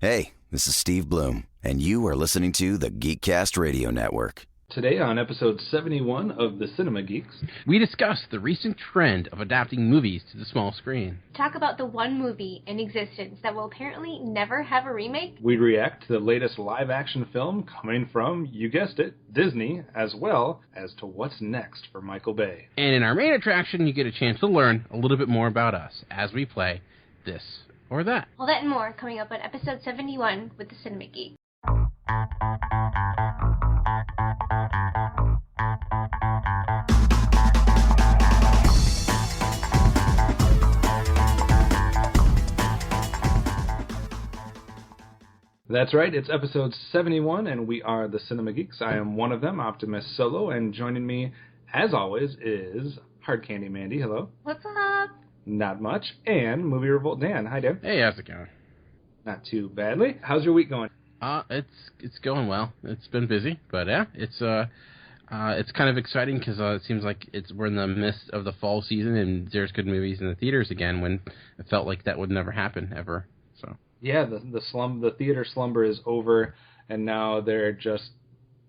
Hey, this is Steve Bloom, and you are listening to the GeekCast Radio Network. Today on episode 71 of the Cinema Geeks, we discuss the recent trend of adapting movies to the small screen. Talk about the one movie in existence that will apparently never have a remake. We react to the latest live-action film coming from, you guessed it, Disney, as well as to what's next for Michael Bay. And in our main attraction, you get a chance to learn a little bit more about us as we play this or that. All that and more coming up on episode 71 with the Cinema Geeks. That's right, it's episode 71, and we are the Cinema Geeks. I am one of them, Optimus Solo, and joining me, as always, is Hard Candy Mandy. Hello. What's up? Not much. And Movie Revolt Dan. Hi, Dan. Hey, how's it going? Not too badly. How's your week going? It's going well. It's been busy, but yeah, it's kind of exciting because it seems like we're in the midst of the fall season and there's good movies in the theaters again when it felt like that would never happen ever. So yeah, the theater slumber is over, and now they're just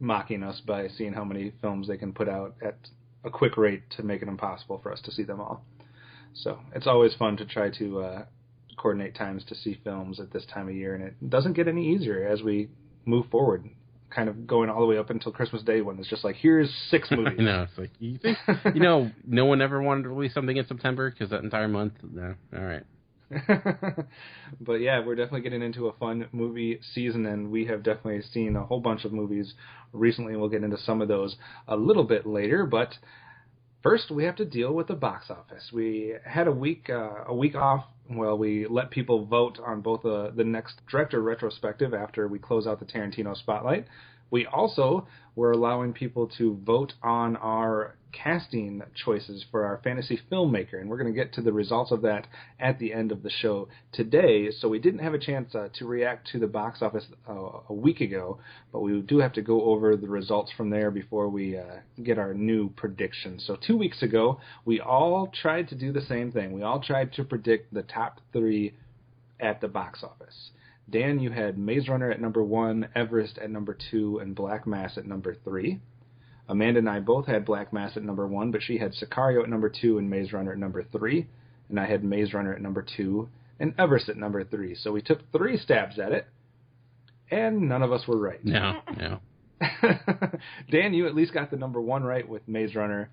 mocking us by seeing how many films they can put out at a quick rate to make it impossible for us to see them all. So it's always fun to try to coordinate times to see films at this time of year, and it doesn't get any easier as we move forward, kind of going all the way up until Christmas Day when it's just like, here's 6 movies. I know, it's like, you think, no one ever wanted to release something in September because that entire month, no, all right. But yeah, we're definitely getting into a fun movie season, and we have definitely seen a whole bunch of movies recently, and we'll get into some of those a little bit later, but first, we have to deal with the box office. We had a week off. Well, we let people vote on both the next director retrospective after we close out the Tarantino Spotlight. We also were allowing people to vote on our casting choices for our fantasy filmmaker, and we're going to get to the results of that at the end of the show today. So we didn't have a chance to react to the box office a week ago, but we do have to go over the results from there before we get our new predictions. So 2 weeks ago, we all tried to do the same thing. We all tried to predict the top 3 at the box office. Dan, you had Maze Runner at number 1, Everest at number 2, and Black Mass at number 3. Amanda and I both had Black Mass at number 1, but she had Sicario at number 2 and Maze Runner at number 3. And I had Maze Runner at number 2 and Everest at number 3. So we took 3 stabs at it, and none of us were right. No. Dan, you at least got the number 1 right with Maze Runner.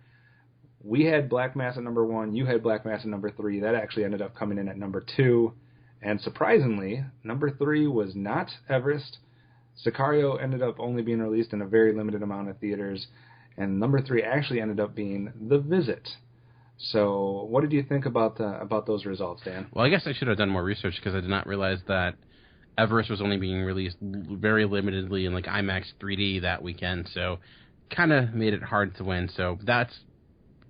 We had Black Mass at number 1. You had Black Mass at number 3. That actually ended up coming in at number 2. And surprisingly, number 3 was not Everest. Sicario ended up only being released in a very limited amount of theaters. And number 3 actually ended up being The Visit. So what did you think about those results, Dan? Well, I guess I should have done more research because I did not realize that Everest was only being released very limitedly in like IMAX 3D that weekend. So kind of made it hard to win. So that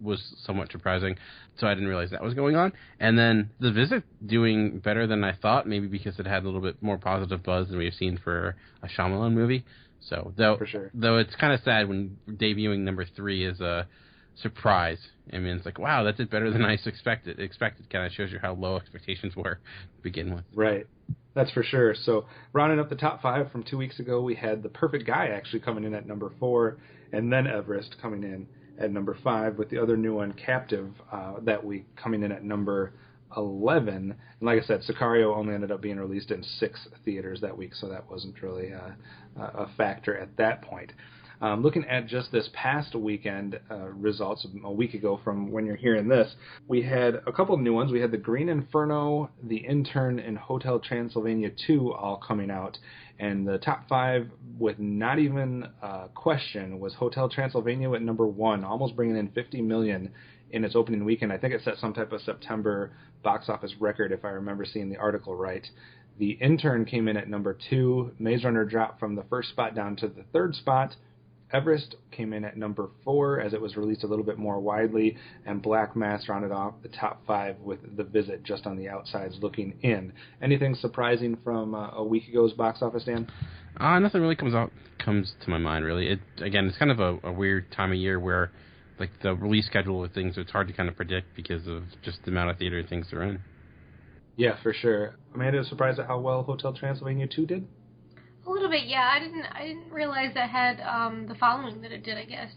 was somewhat surprising. So I didn't realize that was going on. And then The Visit doing better than I thought, maybe because it had a little bit more positive buzz than we've seen for a Shyamalan movie. So for sure. Though it's kind of sad when debuting number 3 is a surprise. I mean, it's like, wow, that did better than I expected. Kind of shows you how low expectations were to begin with. Right. That's for sure. So rounding up the top 5 from 2 weeks ago, we had The Perfect Guy actually coming in at number 4, and then Everest coming in at number 5, with the other new one, Captive, that week coming in at number 11. And like I said, Sicario only ended up being released in 6 theaters that week, so that wasn't really a factor at that point. Looking at just this past weekend results a week ago from when you're hearing this, we had a couple of new ones. We had The Green Inferno, The Intern, and Hotel Transylvania 2 all coming out. And the top 5, with not even a question, was Hotel Transylvania at number 1, almost bringing in $50 million in its opening weekend. I think it set some type of September box office record, if I remember seeing the article right. The Intern came in at number 2. Maze Runner dropped from the first spot down to the 3rd spot. Everest came in at number 4 as it was released a little bit more widely, and Black Mass rounded off the top 5 with The Visit just on the outsides looking in. Anything surprising from a week ago's box office, Dan? Nothing really comes to my mind, really. It's kind of a weird time of year where, like, the release schedule of things, it's hard to kind of predict because of just the amount of theater things are in. Yeah, for sure. Amanda was surprised at how well Hotel Transylvania 2 did? A little bit, yeah. I didn't realize that had the following that it did, I guess.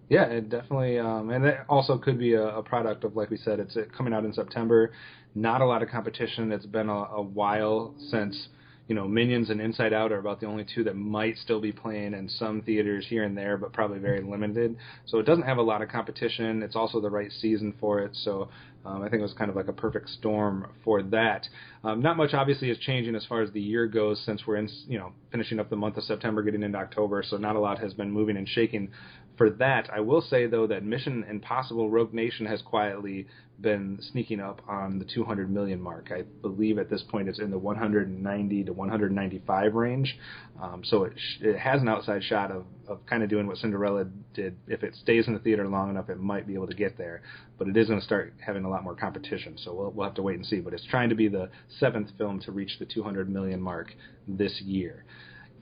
Yeah, it definitely, and it also could be a product of, like we said, it's coming out in September. Not a lot of competition. It's been a while since, Minions and Inside Out are about the only two that might still be playing in some theaters here and there, but probably very limited. So it doesn't have a lot of competition. It's also the right season for it. So I think it was kind of like a perfect storm for that. Not much, obviously, is changing as far as the year goes since we're in, finishing up the month of September, getting into October. So not a lot has been moving and shaking for that. I will say, though, that Mission Impossible Rogue Nation has quietly been sneaking up on the 200 million mark. I believe at this point it's in the 190 to 195 range. So it has an outside shot of kind of doing what Cinderella did. If it stays in the theater long enough, it might be able to get there. But it is going to start having a lot more competition. So we'll have to wait and see. But it's trying to be the 7th film to reach the 200 million mark this year.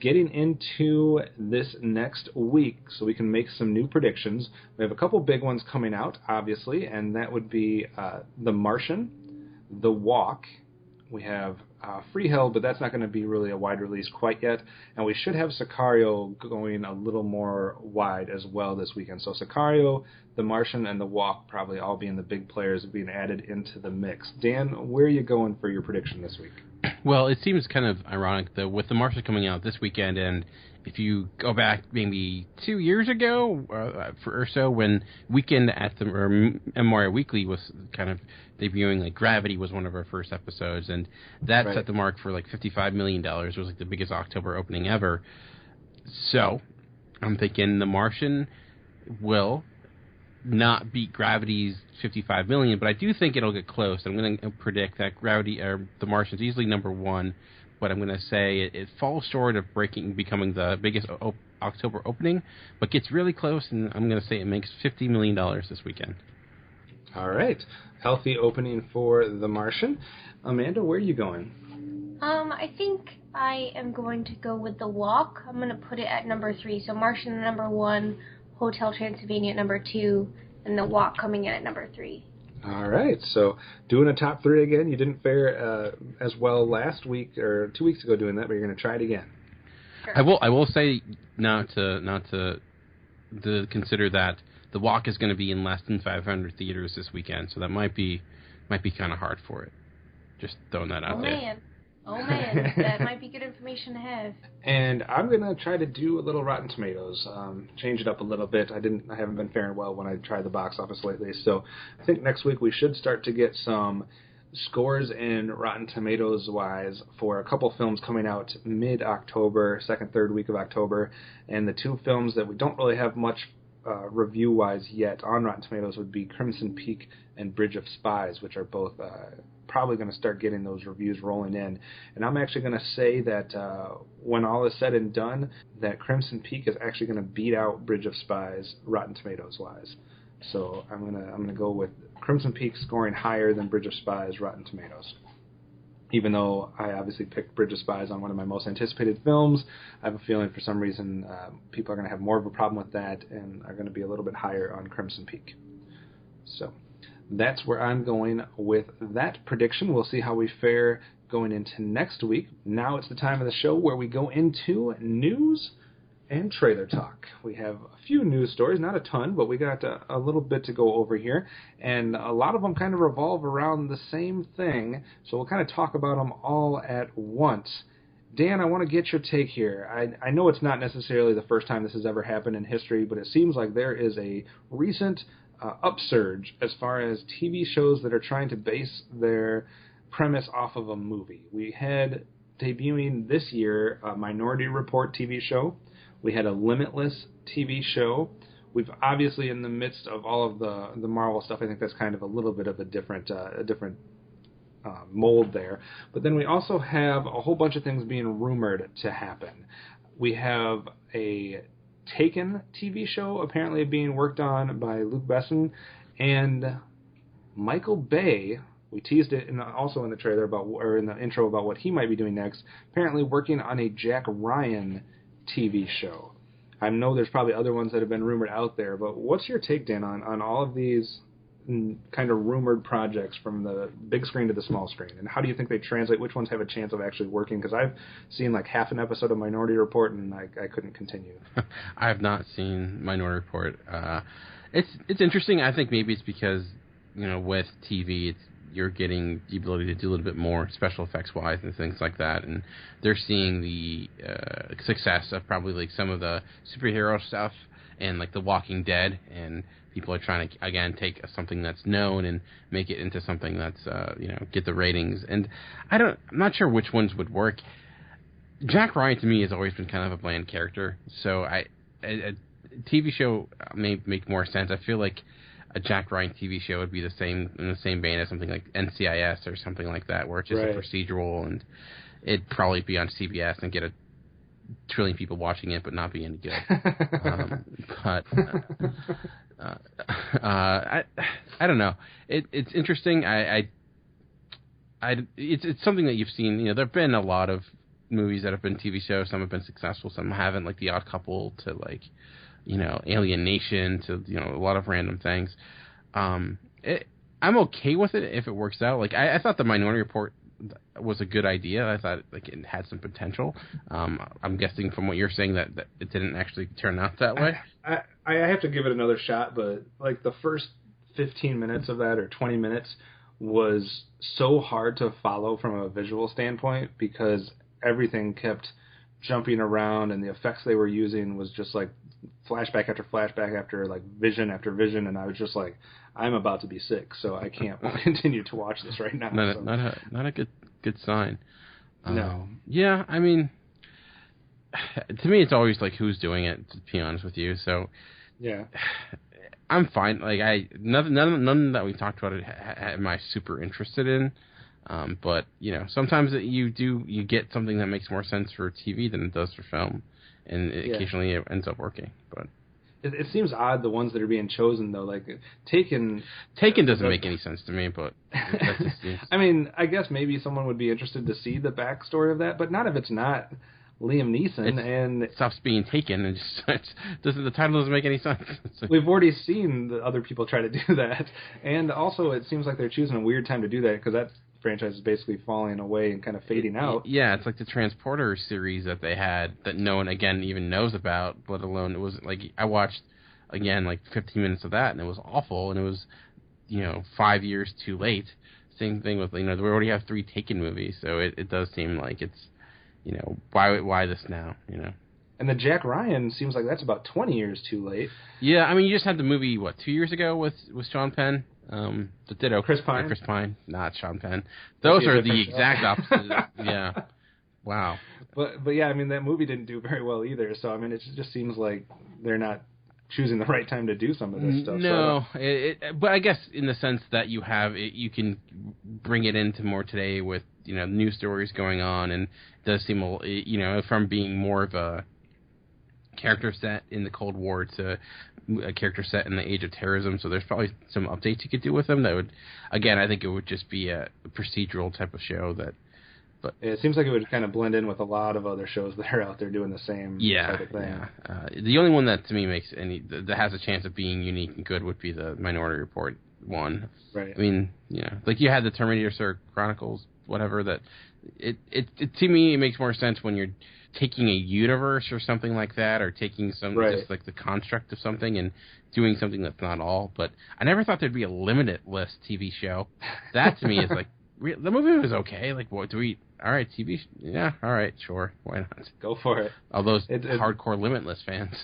Getting into this next week so we can make some new predictions. We have a couple big ones coming out, obviously, and that would be The Martian, The Walk. We have Free Hell, but that's not going to be really a wide release quite yet. And we should have Sicario going a little more wide as well this weekend. So Sicario, The Martian, and The Walk probably all being the big players being added into the mix. Dan, where are you going for your prediction this week? Well, it seems kind of ironic, though, with The Martian coming out this weekend, and if you go back maybe 2 years ago or so, when Weekend at the MRI Weekly was kind of debuting, like Gravity was one of our first episodes, and that set the mark for like $55 million. It was like the biggest October opening ever. So I'm thinking The Martian will not beat Gravity's 55 million, but I do think it'll get close. I'm going to predict that Gravity or The Martian's easily number one, but I'm going to say it falls short of becoming the biggest October opening, but gets really close, and I'm going to say it makes $50 million this weekend. All right. Healthy opening for The Martian. Amanda, where are you going? I think I am going to go with The Walk. I'm going to put it at number 3. So Martian at number 1, Hotel Transylvania at number 2, and The Walk coming in at number 3. All right, so doing a top 3 again. You didn't fare as well last week or 2 weeks ago doing that, but you're going to try it again. Sure. I will say not to consider that The Walk is going to be in less than 500 theaters this weekend, so that might be kind of hard for it. Just throwing that out there. Oh man, that might be good information to have. And I'm gonna try to do a little Rotten Tomatoes, change it up a little bit. I haven't been faring well when I tried the box office lately, so I think next week we should start to get some scores in Rotten Tomatoes wise for a couple films coming out mid-October, second, third week of October, and the 2 films that we don't really have much review wise yet on Rotten Tomatoes would be Crimson Peak and Bridge of Spies, which are both probably going to start getting those reviews rolling in. And I'm actually going to say that when all is said and done, that Crimson Peak is actually going to beat out Bridge of Spies Rotten Tomatoes wise. So I'm gonna go with Crimson Peak scoring higher than Bridge of Spies Rotten Tomatoes. Even though I obviously picked Bridge of Spies on one of my most anticipated films, I have a feeling for some reason people are going to have more of a problem with that and are going to be a little bit higher on Crimson Peak. So that's where I'm going with that prediction. We'll see how we fare going into next week. Now it's the time of the show where we go into news and trailer talk. We have a few news stories, not a ton, but we got a little bit to go over here, and a lot of them kind of revolve around the same thing, so we'll kind of talk about them all at once. Dan, I want to get your take here. I know it's not necessarily the first time this has ever happened in history, but it seems like there is a recent upsurge as far as TV shows that are trying to base their premise off of a movie. We had debuting this year a Minority Report TV show. We had a Limitless TV show. We've obviously, in the midst of all of the Marvel stuff, I think that's kind of a little bit of a different mold there. But then we also have a whole bunch of things being rumored to happen. We have a Taken TV show apparently being worked on by Luc Besson, and Michael Bay. We teased it also in the trailer in the intro about what he might be doing next. Apparently working on a Jack Ryan TV show. I know there's probably other ones that have been rumored out there, but what's your take, Dan, on all of these kind of rumored projects from the big screen to the small screen, and how do you think they translate? Which ones have a chance of actually working? Because I've seen like half an episode of Minority Report, and I couldn't continue. I have not seen Minority Report. It's interesting. I think maybe it's because, with TV, you're getting the ability to do a little bit more special effects wise and things like that, and they're seeing the success of probably like some of the superhero stuff and like The Walking Dead, and people are trying to again take something that's known and make it into something that's get the ratings. And I'm not sure which ones would work. Jack Ryan to me has always been kind of a bland character, so a TV show may make more sense. I feel like a Jack Ryan TV show would be in the same vein as something like NCIS or something like that, where it's just a procedural, and it'd probably be on CBS and get a trillion people watching it, but not be any good. I don't know. It's interesting. It's something that you've seen. There've been a lot of movies that have been TV shows. Some have been successful, some haven't. Like The Odd Couple to like, Alien Nation to a lot of random things. I'm okay with it if it works out. Like I thought the Minority Report was a good idea. I thought like it had some potential. I'm guessing from what you're saying that it didn't actually turn out that way. I have to give it another shot, but like the first 15 minutes of that or 20 minutes was so hard to follow from a visual standpoint because everything kept jumping around and the effects they were using was just like flashback after flashback after like vision after vision, and I was just like, I'm about to be sick, so I can't continue to watch this right now. Not a good sign. No. Yeah, I mean, to me, it's always like who's doing it. To be honest with you, so yeah, I'm fine. Like none that we've talked about am I super interested in. But sometimes you get something that makes more sense for TV than it does for film, and occasionally it ends up working. But it seems odd the ones that are being chosen though, like Taken doesn't make any sense to me. But that's just seems... I mean, I guess maybe someone would be interested to see the backstory of that, but not if it's not Liam Neeson, and it stops being Taken, and the title doesn't make any sense. We've already seen the other people try to do that, and also it seems like they're choosing a weird time to do that because that franchise is basically falling away and kind of fading out. Yeah, it's like the Transporter series that they had that no one again even knows about, let alone it was like I watched again like 15 minutes of that and it was awful, and it was 5 years too late. Same thing with we already have 3 Taken movies, so it does seem like it's why this now, And the Jack Ryan seems like that's about 20 years too late. Yeah, I mean you just had the movie 2 years ago with Sean Penn. The ditto. Chris Pine, not Sean Penn. Those are the exact opposite. Yeah. Wow. But yeah, I mean that movie didn't do very well either. So I mean it just seems like they're not choosing the right time to do some of this stuff. No, but I guess in the sense that you have it, you can bring it into more today with news stories going on, and it does seem from being more of a character set in the Cold War to a character set in the age of terrorism, so there's probably some updates you could do with them that would, again, I think it would just be a procedural type of show but it seems like it would kind of blend in with a lot of other shows that are out there doing the same type of thing. Yeah. The only one that to me that has a chance of being unique and good would be the Minority Report one. Right. I mean, like you had the Terminator Chronicles, whatever, that it to me it makes more sense when you're taking a universe or something like that, or taking just like the construct of something and doing something that's not all. But I never thought there'd be a limitless TV show. That to me is like the movie was okay. Like, what do we? All right, TV. Yeah, all right, sure, why not? Go for it. All those hardcore Limitless fans.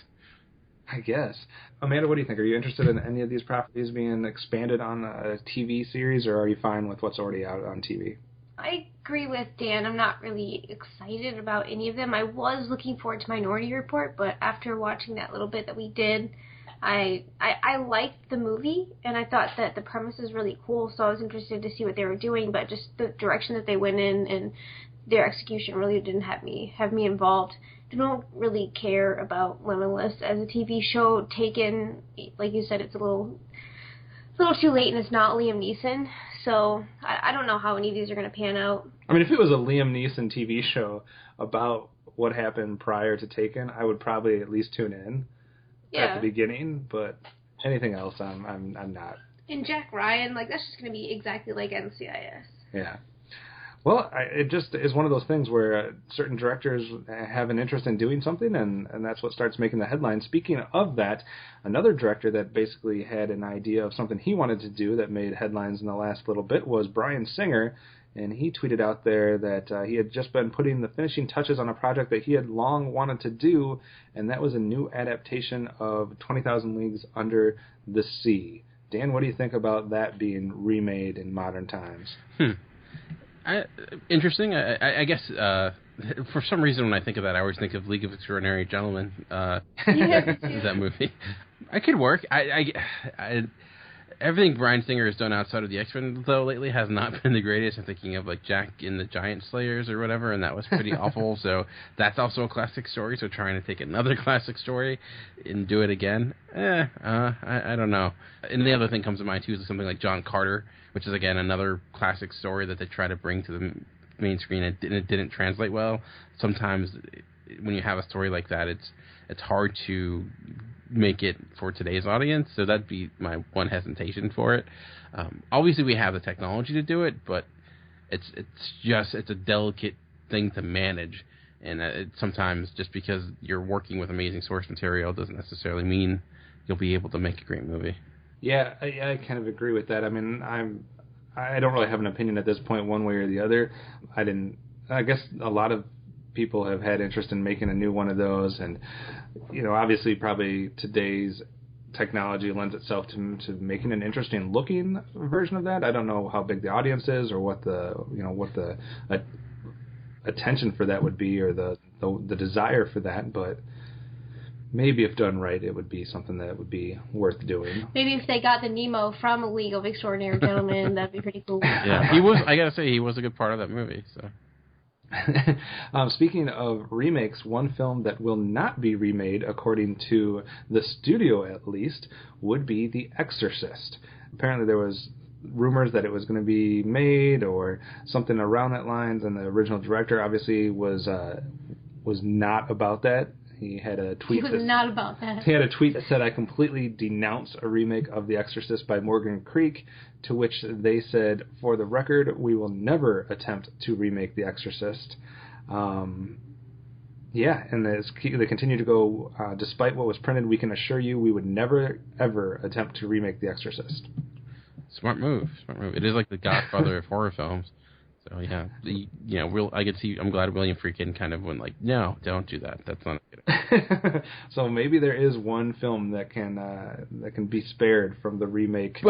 I guess. Amanda, what do you think? Are you interested in any of these properties being expanded on a TV series, or are you fine with what's already out on TV? I agree with Dan. I'm not really excited about any of them. I was looking forward to Minority Report, but after watching that little bit that we did, I liked the movie, and I thought that the premise is really cool, so I was interested to see what they were doing, but just the direction that they went in and their execution really didn't have me involved. I don't really care about Limitless as a TV show. Taken, like you said, it's a little too late, and it's not Liam Neeson. So I don't know how any of these are going to pan out. I mean, if it was a Liam Neeson TV show about what happened prior to Taken, I would probably at least tune in at the beginning. But anything else, I'm not And Jack Ryan, like, that's just going to be exactly like NCIS. Yeah. Well, it just is one of those things where certain directors have an interest in doing something, and that's what starts making the headlines. Speaking of that, another director that basically had an idea of something he wanted to do that made headlines in the last little bit was Bryan Singer, and he tweeted out there that he had just been putting the finishing touches on a project that he had long wanted to do, and that was a new adaptation of 20,000 Leagues Under the Sea. Dan, what do you think about that being remade in modern times? Interesting. I guess for some reason when I think of that, I always think of League of Extraordinary Gentlemen. That movie. I could work. Everything Bryan Singer has done outside of the X-Men, though, lately has not been the greatest. I'm thinking of, like, Jack in the Giant Slayers or whatever, and that was pretty awful. So that's also a classic story. So trying to take another classic story and do it again, I don't know. And the other thing comes to mind, too, is something like John Carter, which is, again, another classic story that they try to bring to the main screen, and it didn't translate well. Sometimes when you have a story like that, it's hard to make it for today's audience, so that'd be my one hesitation for it. Obviously, we have the technology to do it, but it's a delicate thing to manage, and sometimes just because you're working with amazing source material doesn't necessarily mean you'll be able to make a great movie. Yeah, I kind of agree with that. I mean, I don't really have an opinion at this point, one way or the other. I guess a lot of people have had interest in making a new one of those, and obviously probably today's technology lends itself to making an interesting looking version of that. I don't know how big the audience is or what the attention for that would be, or the desire for that, but maybe if done right, it would be something that would be worth doing. Maybe if they got the Nemo from a League of Extraordinary Gentlemen, that'd be pretty cool. Yeah, I gotta say, he was a good part of that movie, so. Speaking of remakes, one film that will not be remade, according to the studio at least, would be The Exorcist. Apparently there was rumors that it was going to be made or something around that lines, and the original director obviously was not about that. He had a tweet. He was not about that. He had a tweet that said, "I completely denounce a remake of The Exorcist by Morgan Creek," to which they said, "For the record, we will never attempt to remake The Exorcist." And they continue to go, despite what was printed, we can assure you we would never, ever attempt to remake The Exorcist. Smart move. It is like the Godfather of horror films. So yeah, I could see. I'm glad William Friedkin kind of went like, no, don't do that. That's not a good idea. So maybe there is one film that can be spared from the remake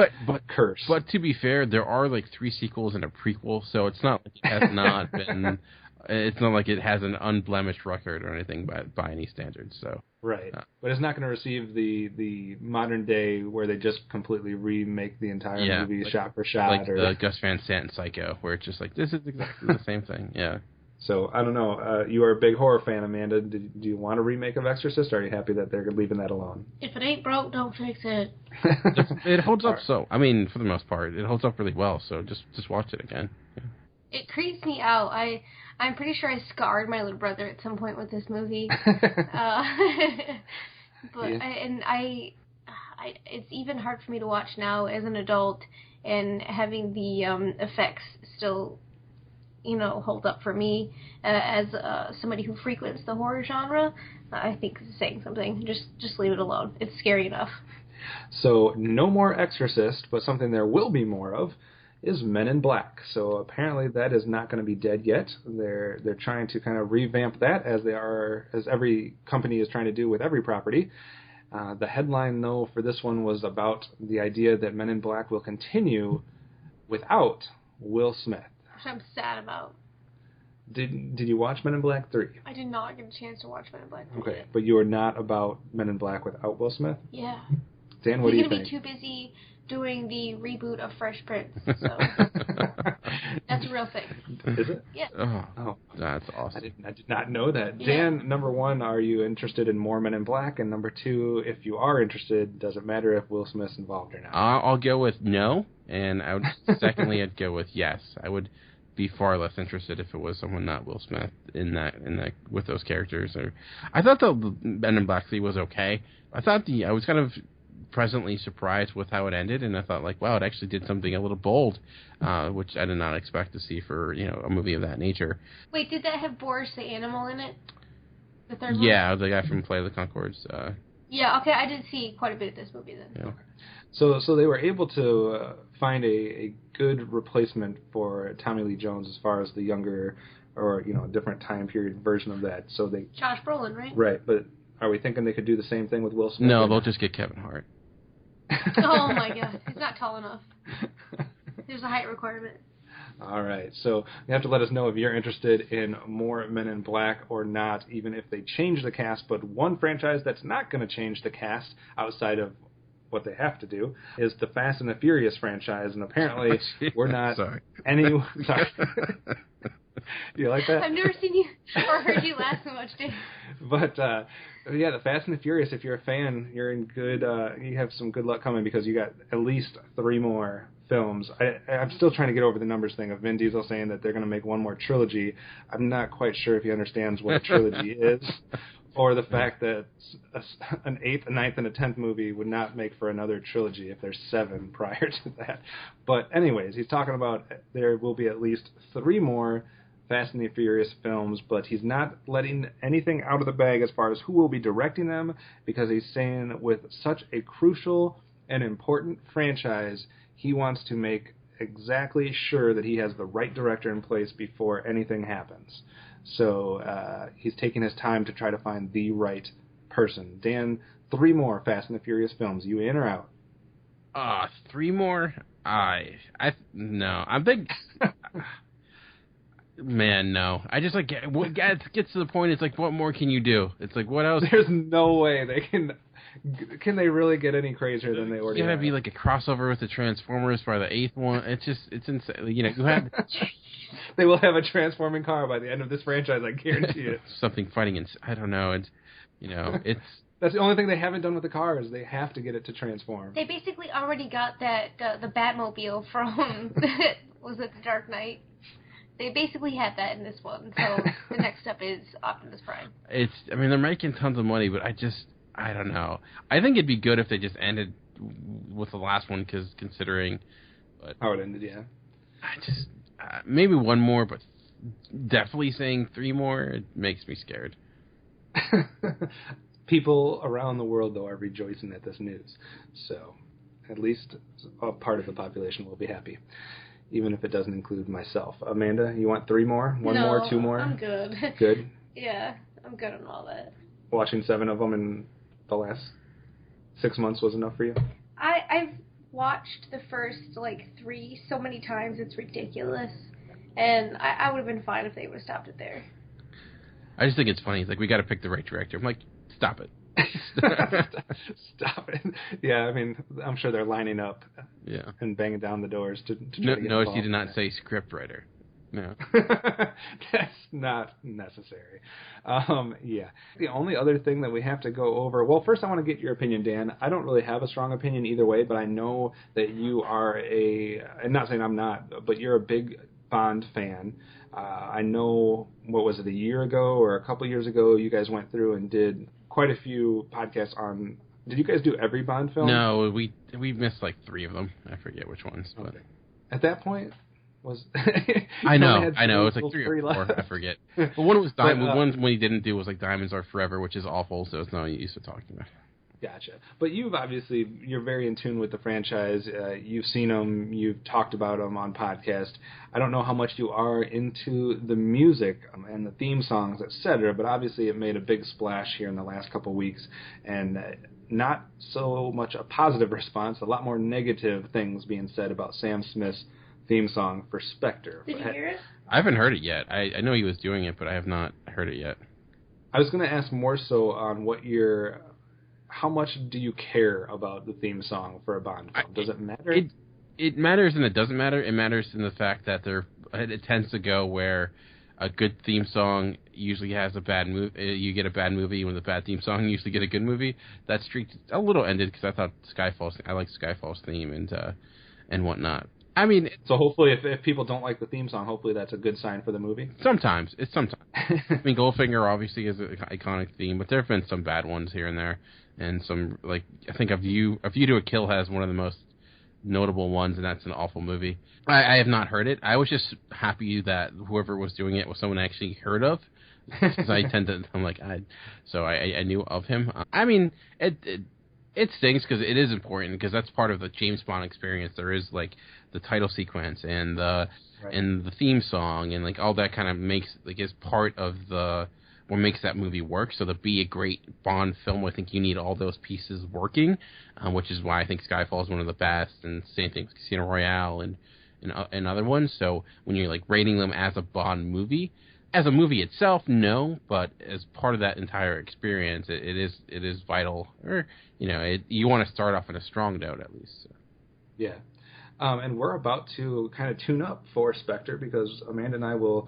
curse. But to be fair, there are like 3 sequels and a prequel, so it's not like it has not been. It's not like it has an unblemished record or anything by any standards. So right, but it's not going to receive the modern day where they just completely remake the entire movie shot for shot, like the Gus Van Sant Psycho, where it's just like this is exactly the same thing. Yeah. So I don't know. You are a big horror fan, Amanda. Do you want a remake of Exorcist, or are you happy that they're leaving that alone? If it ain't broke, don't fix it. It holds up. So I mean, for the most part, it holds up really well. So just watch it again. Yeah. It creeps me out. I'm pretty sure I scarred my little brother at some point with this movie. It's even hard for me to watch now as an adult, and having the effects still, hold up for me as somebody who frequents the horror genre. I think it's saying something. Just leave it alone. It's scary enough. So no more Exorcist, but something there will be more of is Men in Black. So apparently that is not going to be dead yet. They're trying to kind of revamp that, as every company is trying to do with every property. The headline, though, for this one was about the idea that Men in Black will continue without Will Smith. Which I'm sad about. Did you watch Men in Black 3? I did not get a chance to watch Men in Black 3. Okay, but you are not about Men in Black without Will Smith? Yeah. Dan, what do you think? He's going to be too busy doing the reboot of Fresh Prince, so that's a real thing. Is it? Yeah. Oh, that's awesome. I did not know that. Yeah. Dan, number 1, are you interested in more Men in Black? And number 2, if you are interested, does it matter if Will Smith's involved or not? I'll go with no, and I would secondly I'd go with yes. I would be far less interested if it was someone not Will Smith in that with those characters. I thought the Men in Black 3 was okay. I was kind of pleasantly surprised with how it ended, and I thought, like, wow, it actually did something a little bold, which I did not expect to see for, a movie of that nature. Wait, did that have Boris the animal in it? The third one? Yeah, the guy from Play of the Conchords. Yeah, okay, I did see quite a bit of this movie then. Yeah. Okay. So they were able to find a good replacement for Tommy Lee Jones as far as the younger or, a different time period version of that. So they Josh Brolin, right? Right, but are we thinking they could do the same thing with Will Smith? No, they'll just get Kevin Hart. Oh my God, he's not tall enough. There's a height requirement. All right, so you have to let us know if you're interested in more Men in Black or not, even if they change the cast. But one franchise that's not going to change the cast outside of what they have to do is the Fast and the Furious franchise, and apparently we're not Sorry. Sorry. You like that? I've never seen you or heard you laugh so much, Dave. But yeah, the Fast and the Furious. If you're a fan, you're in good. You have some good luck coming because you got at least 3 more films. I'm still trying to get over the numbers thing of Vin Diesel saying that they're going to make one more trilogy. I'm not quite sure if he understands what a trilogy is, or the fact that an 8th, a 9th, and a 10th movie would not make for another trilogy if there's 7 prior to that. But anyways, he's talking about there will be at least 3 more Fast and the Furious films, but he's not letting anything out of the bag as far as who will be directing them, because he's saying with such a crucial and important franchise, he wants to make exactly sure that he has the right director in place before anything happens. So he's taking his time to try to find the right person. Dan, 3 more Fast and the Furious films. You in or out? 3 more? No. I'm big... Man, no. I just, like, what gets to the point, it's like, what more can you do? It's like, what else? There's no way they can they really get any crazier than they already It's have? gotta be like a crossover with the Transformers by the 8th one. It's insane. You had... They will have a transforming car by the end of this franchise, I guarantee it. Something fighting in... I don't know. It's... That's the only thing they haven't done with the cars. They have to get it to transform. They basically already got that the Batmobile from, was it The Dark Knight? They basically had that in this one, so the next step is Optimus Prime. They're making tons of money, but I don't know. I think it'd be good if they just ended with the last one, considering... But how it ended, yeah. Maybe 1 more, but definitely saying 3 more, it makes me scared. People around the world, though, are rejoicing at this news. So at least a part of the population will be happy, even if it doesn't include myself. Amanda, you want 3 more? 1 more, 2 more? I'm good. Good? Yeah, I'm good on all that. Watching 7 of them in the last 6 months was enough for you? I've watched the first, 3 so many times, it's ridiculous. And I would have been fine if they would have stopped it there. I just think it's funny. It's like, we got to pick the right director. I'm like, stop it. Stop it. Yeah, I'm sure they're lining up and banging down the doors to try to get Notice involved. you did not say script writer. No. That's not necessary. Yeah. The only other thing that we have to go over... Well, first I want to get your opinion, Dan. I don't really have a strong opinion either way, but I know that you are I'm not saying I'm not, but you're a big Bond fan. I know, what was it, a year ago or a couple years ago, you guys went through and did quite a few podcasts on... Did you guys do every Bond film? No, we missed 3 of them. I forget which ones. But. Okay. At that point... I know. It's 3 or 4. I forget. But one was one he didn't do was Diamonds Are Forever, which is awful. So it's not used to talking about. Gotcha. But you're very in tune with the franchise. You've seen them. You've talked about them on podcast. I don't know how much you are into the music and the theme songs, etc. But obviously, it made a big splash here in the last couple of weeks, and not so much a positive response. A lot more negative things being said about Sam Smith's theme song for Spectre. Did you hear it? I haven't heard it yet. I know he was doing it, but I have not heard it yet. I was going to ask more so on how much do you care about the theme song for a Bond film? Does it matter? It matters and it doesn't matter. It matters in the fact that it tends to go where a good theme song usually has a bad movie. You get a bad movie when the bad theme song usually get a good movie. That streak a little ended because I thought I like Skyfall's theme and whatnot. I mean, so hopefully, if people don't like the theme song, hopefully that's a good sign for the movie. Sometimes. I mean, Goldfinger obviously is an iconic theme, but there have been some bad ones here and there, and some, like, I think A View to a Kill has one of the most notable ones, and that's an awful movie. I have not heard it. I was just happy that whoever was doing it was someone I actually heard of, because I tend to, I knew of him. I mean, it stings because it is important, because that's part of the James Bond experience. There is, like, the title sequence and the theme song, and, like, all that kind of makes, like, is part of what makes that movie work. So to be a great Bond film, I think you need all those pieces working, which is why I think Skyfall is one of the best, and same thing with Casino Royale and other ones. So when you're, like, rating them as a Bond movie, as a movie itself, no, but as part of that entire experience, it is vital. Or, you want to start off on a strong note, at least. So. Yeah. And we're about to kind of tune up for Spectre, because Amanda and I we're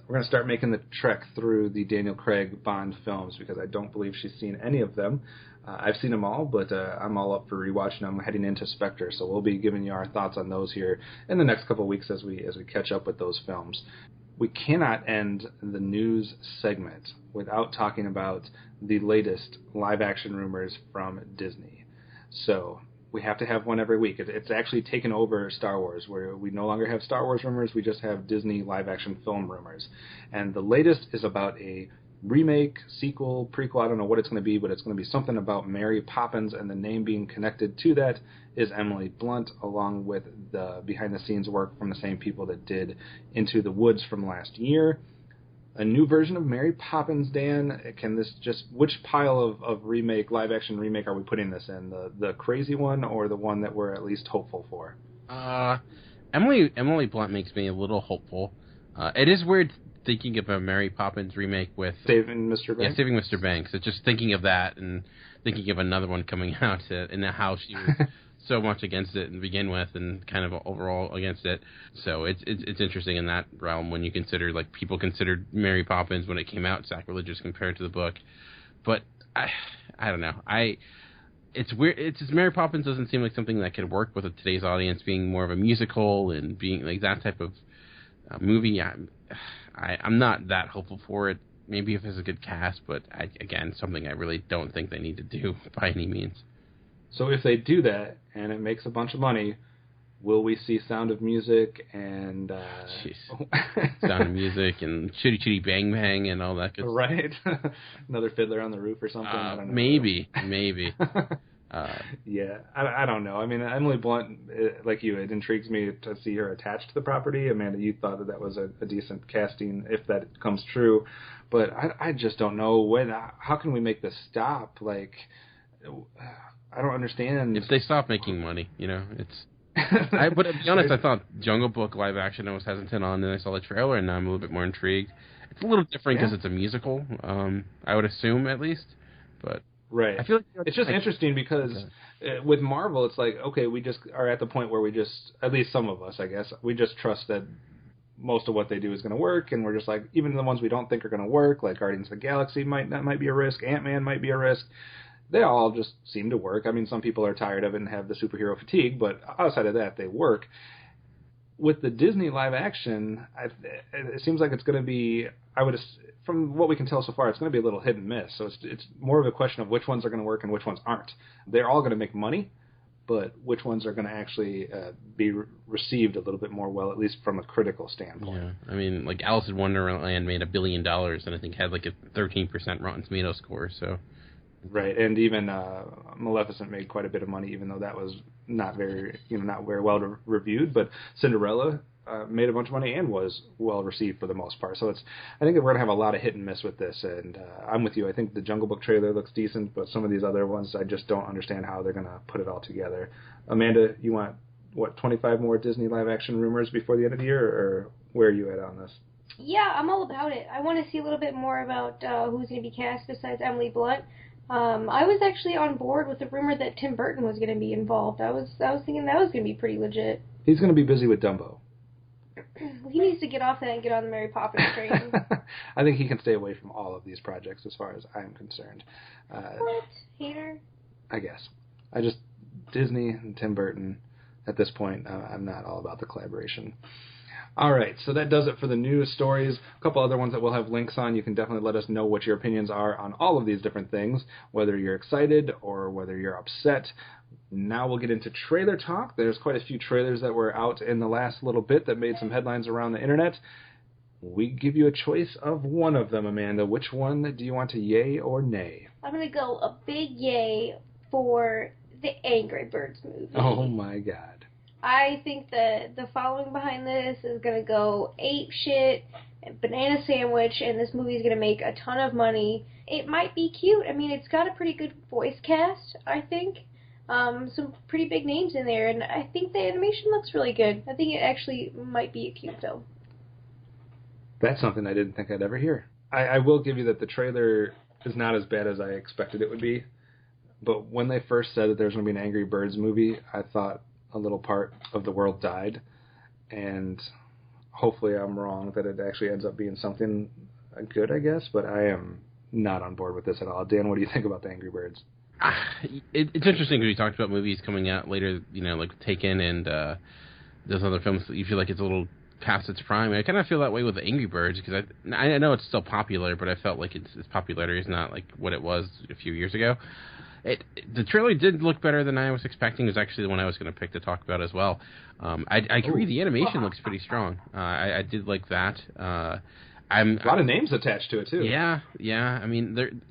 going to start making the trek through the Daniel Craig Bond films, because I don't believe she's seen any of them. I've seen them all, but I'm all up for rewatching them heading into Spectre. So we'll be giving you our thoughts on those here in the next couple of weeks as we catch up with those films. We cannot end the news segment without talking about the latest live-action rumors from Disney. So we have to have one every week. It's actually taken over Star Wars, where we no longer have Star Wars rumors, we just have Disney live-action film rumors. And the latest is about a remake, sequel, prequel, I don't know what it's going to be, but it's going to be something about Mary Poppins, and the name being connected to that is Emily Blunt, along with the behind-the-scenes work from the same people that did Into the Woods from last year. A new version of Mary Poppins, Dan. Which pile of remake, live-action remake are we putting this in? The crazy one, or the one that we're at least hopeful for? Emily Blunt makes me a little hopeful. It is weird thinking of a Mary Poppins remake with Saving Mr. Banks. Yeah, Saving Mr. Banks. It's just thinking of that and thinking of another one coming out in the house. She was so much against it to begin with, and kind of overall against it. So it's interesting in that realm when you consider, like, people considered Mary Poppins when it came out sacrilegious compared to the book. But I don't know. It's weird. Mary Poppins doesn't seem like something that could work with today's audience, being more of a musical and being like that type of movie. I'm not that hopeful for it. Maybe if it's a good cast, but again, something I really don't think they need to do by any means. So if they do that and it makes a bunch of money, will we see Sound of Music and Sound of Music and Chitty Chitty Bang Bang and all that good stuff? Right. Another Fiddler on the Roof or something? I don't know. Maybe. Yeah, I don't know. I mean, Emily Blunt, like you, it intrigues me to see her attached to the property. Amanda, you thought that was a decent casting if that comes true. But I just don't know how can we make this stop? Like, I don't understand. If they stop making money, it's... But to be honest, I thought Jungle Book live action I was hesitant on, and I saw the trailer, and now I'm a little bit more intrigued. It's a little different because it's a musical, I would assume, at least. But right. I feel like it's just interesting because with Marvel, it's like, okay, we just are at the point where we just, at least some of us, I guess, we just trust that most of what they do is going to work, and we're just like, even the ones we don't think are going to work, like Guardians of the Galaxy might be a risk, Ant-Man might be a risk. They all just seem to work. I mean, some people are tired of it and have the superhero fatigue, but outside of that, they work. With the Disney live action, it seems like it's going to be, from what we can tell so far, it's going to be a little hit and miss. So it's more of a question of which ones are going to work and which ones aren't. They're all going to make money, but which ones are going to actually be received a little bit more well, at least from a critical standpoint. Yeah, I mean, like Alice in Wonderland made $1 billion and I think had like a 13% Rotten Tomato score, so... Right, and even Maleficent made quite a bit of money, even though that was not very well reviewed. But Cinderella made a bunch of money and was well received for the most part. So I think that we're gonna have a lot of hit and miss with this. And I'm with you. I think the Jungle Book trailer looks decent, but some of these other ones, I just don't understand how they're gonna put it all together. Amanda, you want 25 more Disney live action rumors before the end of the year, or where are you at on this? Yeah, I'm all about it. I want to see a little bit more about who's going to be cast besides Emily Blunt. I was actually on board with the rumor that Tim Burton was going to be involved. I was thinking that was going to be pretty legit. He's going to be busy with Dumbo. He needs to get off that and get on the Mary Poppins train. I think he can stay away from all of these projects as far as I'm concerned. What? Hater? I guess. Disney and Tim Burton, at this point, I'm not all about the collaboration. All right, so that does it for the news stories. A couple other ones that we'll have links on. You can definitely let us know what your opinions are on all of these different things, whether you're excited or whether you're upset. Now we'll get into trailer talk. There's quite a few trailers that were out in the last little bit that made some headlines around the internet. We give you a choice of one of them, Amanda. Which one do you want to yay or nay? I'm going to go a big yay for the Angry Birds movie. Oh, my God. I think the following behind this is going to go ape shit, banana sandwich, and this movie is going to make a ton of money. It might be cute. I mean, it's got a pretty good voice cast, I think. Some pretty big names in there, and I think the animation looks really good. I think it actually might be a cute film. That's something I didn't think I'd ever hear. I will give you that the trailer is not as bad as I expected it would be, but when they first said that there was going to be an Angry Birds movie, I thought a little part of the world died, and hopefully I'm wrong that it actually ends up being something good, I guess, but I am not on board with this at all. Dan, what do you think about the Angry Birds? It's interesting because we talked about movies coming out later, like Taken and those other films that you feel like it's a little past its prime. I kind of feel that way with the Angry Birds because I know it's still popular, but I felt like its popularity is not like what it was a few years ago. The trailer did look better than I was expecting. It was actually the one I was going to pick to talk about as well. I agree, the animation looks pretty strong. I did like that. A lot of names attached to it, too. Yeah. I mean,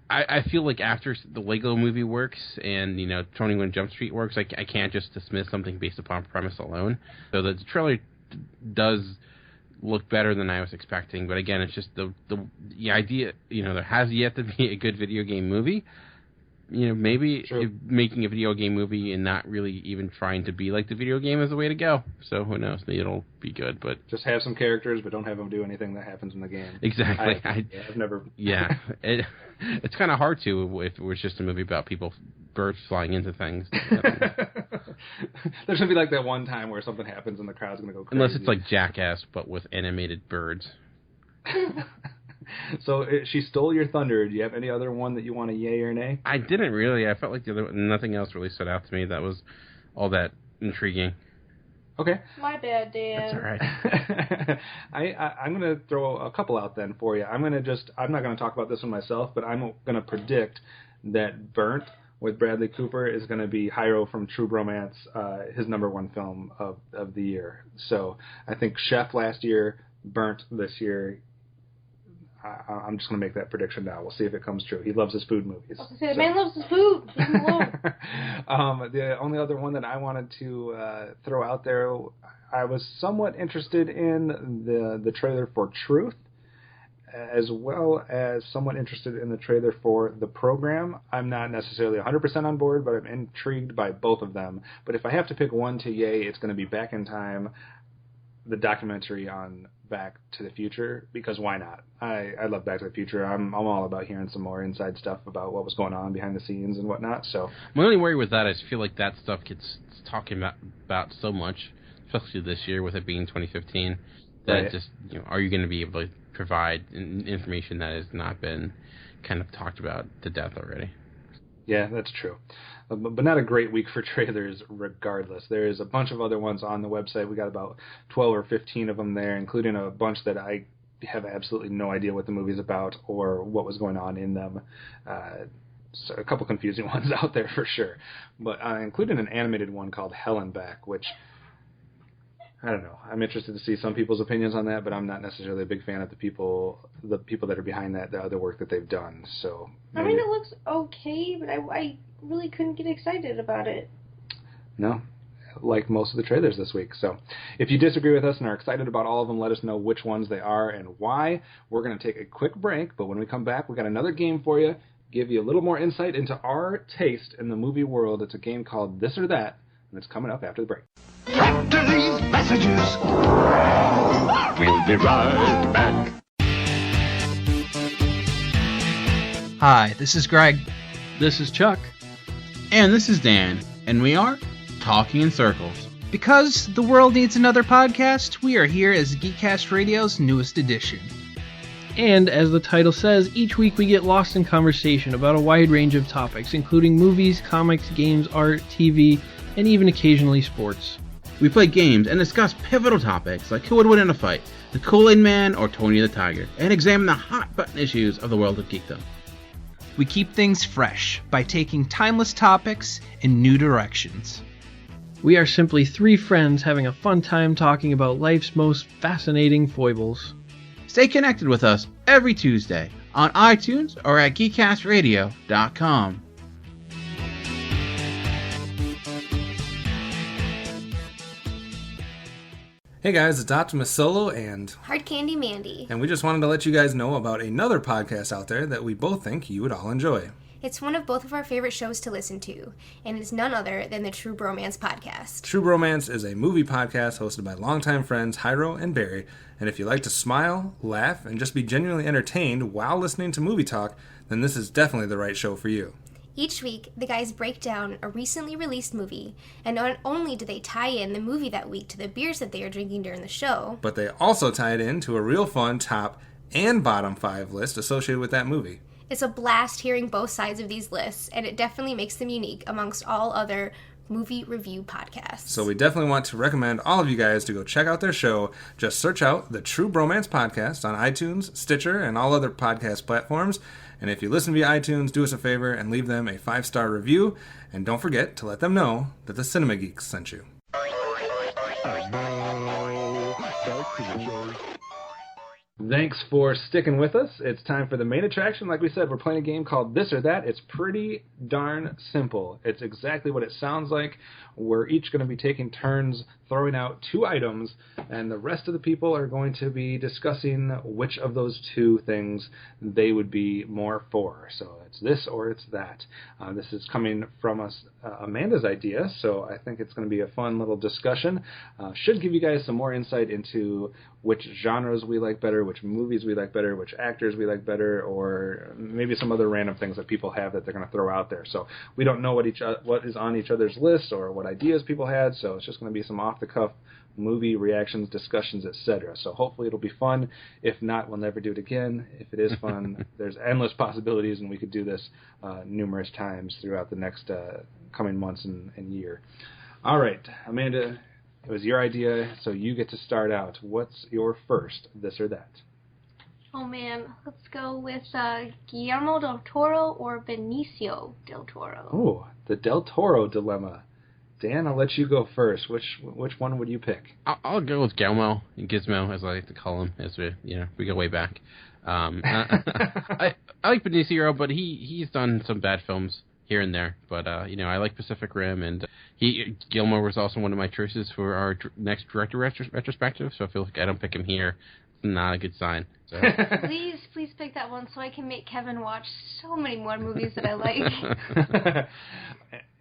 I feel like after the Lego movie works and, 21 Jump Street works, I can't just dismiss something based upon premise alone. So the trailer does look better than I was expecting. But again, it's just the idea, there has yet to be a good video game movie. Maybe making a video game movie and not really even trying to be like the video game is the way to go. So who knows? Maybe it'll be good, but just have some characters, but don't have them do anything that happens in the game. Exactly. I've never. Yeah, it's kind of hard to if it was just a movie about birds flying into things. There's gonna be like that one time where something happens and the crowd's gonna go crazy. Unless it's like Jackass, but with animated birds. So she stole your thunder. Do you have any other one that you want to yay or nay? I didn't really. I felt like nothing else really stood out to me that was all that intriguing. Okay. My bad, Dan. That's all right. I'm going to throw a couple out then for you. I'm not going to talk about this one myself, but I'm going to predict that Burnt with Bradley Cooper is going to be Hyro from True Romance, his #1 film of the year. So I think Chef last year, Burnt this year. I'm just going to make that prediction now. We'll see if it comes true. He loves his food movies. The man loves his food. Leave him alone. The only other one that I wanted to throw out there, I was somewhat interested in the trailer for Truth, as well as somewhat interested in the trailer for The Program. I'm not necessarily 100% on board, but I'm intrigued by both of them. But if I have to pick one to yay, it's going to be Back in Time, the documentary on Back to the Future, because why not? I love Back to the Future. I'm all about hearing some more inside stuff about what was going on behind the scenes and whatnot. So my only worry with that is I feel like that stuff gets talking about so much, especially this year with it being 2015, that right. Just are you going to be able to provide information that has not been kind of talked about to death already? Yeah, that's true. But not a great week for trailers regardless. There's a bunch of other ones on the website. We got about 12 or 15 of them there, including a bunch that I have absolutely no idea what the movie's about or what was going on in them. So a couple confusing ones out there for sure. But including an animated one called Hell and Back, which, I don't know. I'm interested to see some people's opinions on that, but I'm not necessarily a big fan of the people that are behind that, the other work that they've done. So maybe. I mean, it looks okay, but I really couldn't get excited about it. No, like most of the trailers this week. So if you disagree with us and are excited about all of them, let us know which ones they are and why. We're going to take a quick break, but when we come back, we got another game for you, give you a little more insight into our taste in the movie world. It's a game called This or That, and it's coming up after the break. After these messages, we'll be right back. Hi, this is Greg. This is Chuck. And this is Dan. And we are Talking in Circles. Because the world needs another podcast, we are here as GeekCast Radio's newest edition. And as the title says, each week we get lost in conversation about a wide range of topics, including movies, comics, games, art, TV, and even occasionally sports. We play games and discuss pivotal topics like who would win in a fight, the Kool-Aid Man or Tony the Tiger, and examine the hot-button issues of the world of geekdom. We keep things fresh by taking timeless topics in new directions. We are simply three friends having a fun time talking about life's most fascinating foibles. Stay connected with us every Tuesday on iTunes or at GeekCastRadio.com. Hey guys, it's Optimus Solo and Hard Candy Mandy. we just wanted to let you guys know about another podcast out there that we both think you would all enjoy. It's one of both of our favorite shows to listen to, and it's none other than the True Bromance Podcast. True Bromance is a movie podcast hosted by longtime friends Hyro and Barry, and if you like to smile, laugh, and just be genuinely entertained while listening to movie talk, then this is definitely the right show for you. Each week, the guys break down a recently released movie, and not only do they tie in the movie that week to the beers that they are drinking during the show, but they also tie it into a real fun top and bottom 5 list associated with that movie. It's a blast hearing both sides of these lists, and it definitely makes them unique amongst all other movie review podcasts. So we definitely want to recommend all of you guys to go check out their show. Just search out the True Bromance Podcast on iTunes, Stitcher, and all other podcast platforms. And if you listen via iTunes, do us a favor and leave them a 5-star review. And don't forget to let them know that the Cinema Geeks sent you. Thanks for sticking with us. It's time for the main attraction. Like we said, we're playing a game called This or That. It's pretty darn simple. It's exactly what it sounds like. We're each going to be taking turns throwing out 2 items, and the rest of the people are going to be discussing which of those 2 things they would be more for. So it's this or it's that. This is coming from us, Amanda's idea, so I think it's going to be a fun little discussion. Should give you guys some more insight into which genres we like better, which movies we like better, which actors we like better, or maybe some other random things that people have that they're going to throw out there. So we don't know what is on each other's list or what ideas people had, so it's just going to be some off-the-cuff movie reactions, discussions, etc. So hopefully it'll be fun. If not, we'll never do it again. If it is fun, there's endless possibilities, and we could do this numerous times throughout the next coming months and year. All right, Amanda, it was your idea, so you get to start out. What's your first this or that? Oh man, let's go with Guillermo del Toro or Benicio del Toro. Oh, the del Toro dilemma. Dan, I'll let you go first. Which one would you pick? I'll go with Gizmo, as I like to call him, as we go way back. I like Benicio, but he's done some bad films here and there. But I like Pacific Rim, and Gilmore was also one of my choices for our next director retrospective. So I feel like I don't pick him here, it's not a good sign. So. Please pick that one so I can make Kevin watch so many more movies that I like.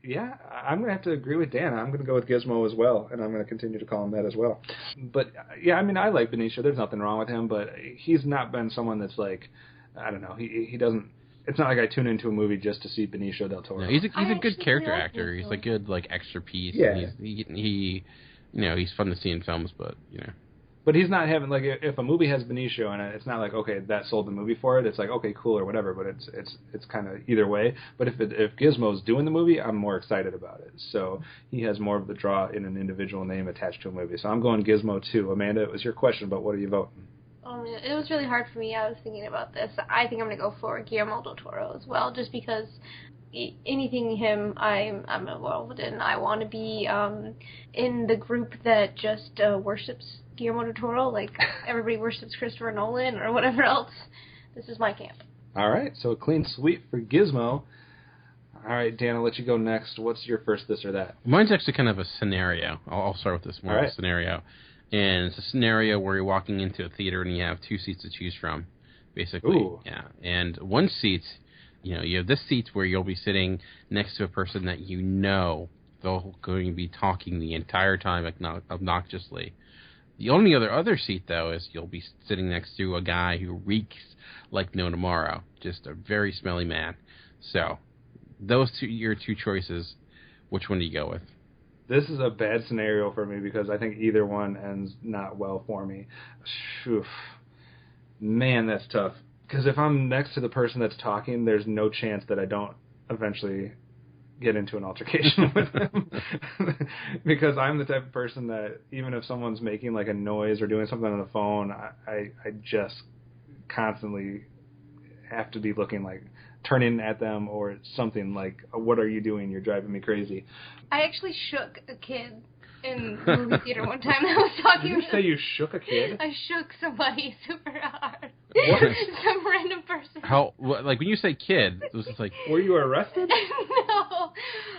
Yeah, I'm going to have to agree with Dan. I'm going to go with Gizmo as well, and I'm going to continue to call him that as well. But, yeah, I mean, I like Benicio. There's nothing wrong with him, but he's not been someone that's like, I don't know, he doesn't, it's not like I tune into a movie just to see Benicio del Toro. No, he's a good character actor. He's a good, extra piece. Yeah. He's fun to see in films, but, But he's not having, if a movie has Benicio in it, it's not like, okay, that sold the movie for it. It's like, okay, cool or whatever, but it's kind of either way. But if Gizmo's doing the movie, I'm more excited about it. So he has more of the draw in an individual name attached to a movie. So I'm going Gizmo too. Amanda, it was your question, but what are you voting? It was really hard for me. I was thinking about this. I think I'm going to go for Guillermo del Toro as well, just because anything him I'm involved in. I want to be in the group that just worships Guillermo del Toro, like everybody worships Christopher Nolan or whatever else. This is my camp. All right, so a clean sweep for Gizmo. All right, Dan, I'll let you go next. What's your first this or that? Mine's actually kind of a scenario. I'll start with this more of a scenario. And it's a scenario where you're walking into a theater and you have 2 seats to choose from, basically. Ooh. Yeah. And one seat, you have this seat where you'll be sitting next to a person that they're going to be talking the entire time obnoxiously. The only other seat, though, is you'll be sitting next to a guy who reeks like no tomorrow. Just a very smelly man. So, those your 2 choices. Which one do you go with? This is a bad scenario for me because I think either one ends not well for me. Oof. Man, that's tough. Because if I'm next to the person that's talking, there's no chance that I don't eventually get into an altercation with them because I'm the type of person that even if someone's making like a noise or doing something on the phone, I just constantly have to be looking like turning at them or something like, what are you doing? You're driving me crazy. I actually shook a kid in the movie theater one time. I was talking. Did you say you shook a kid? I shook somebody super hard. What? Some random person. How? Like when you say kid, it was just like. Were you arrested? No,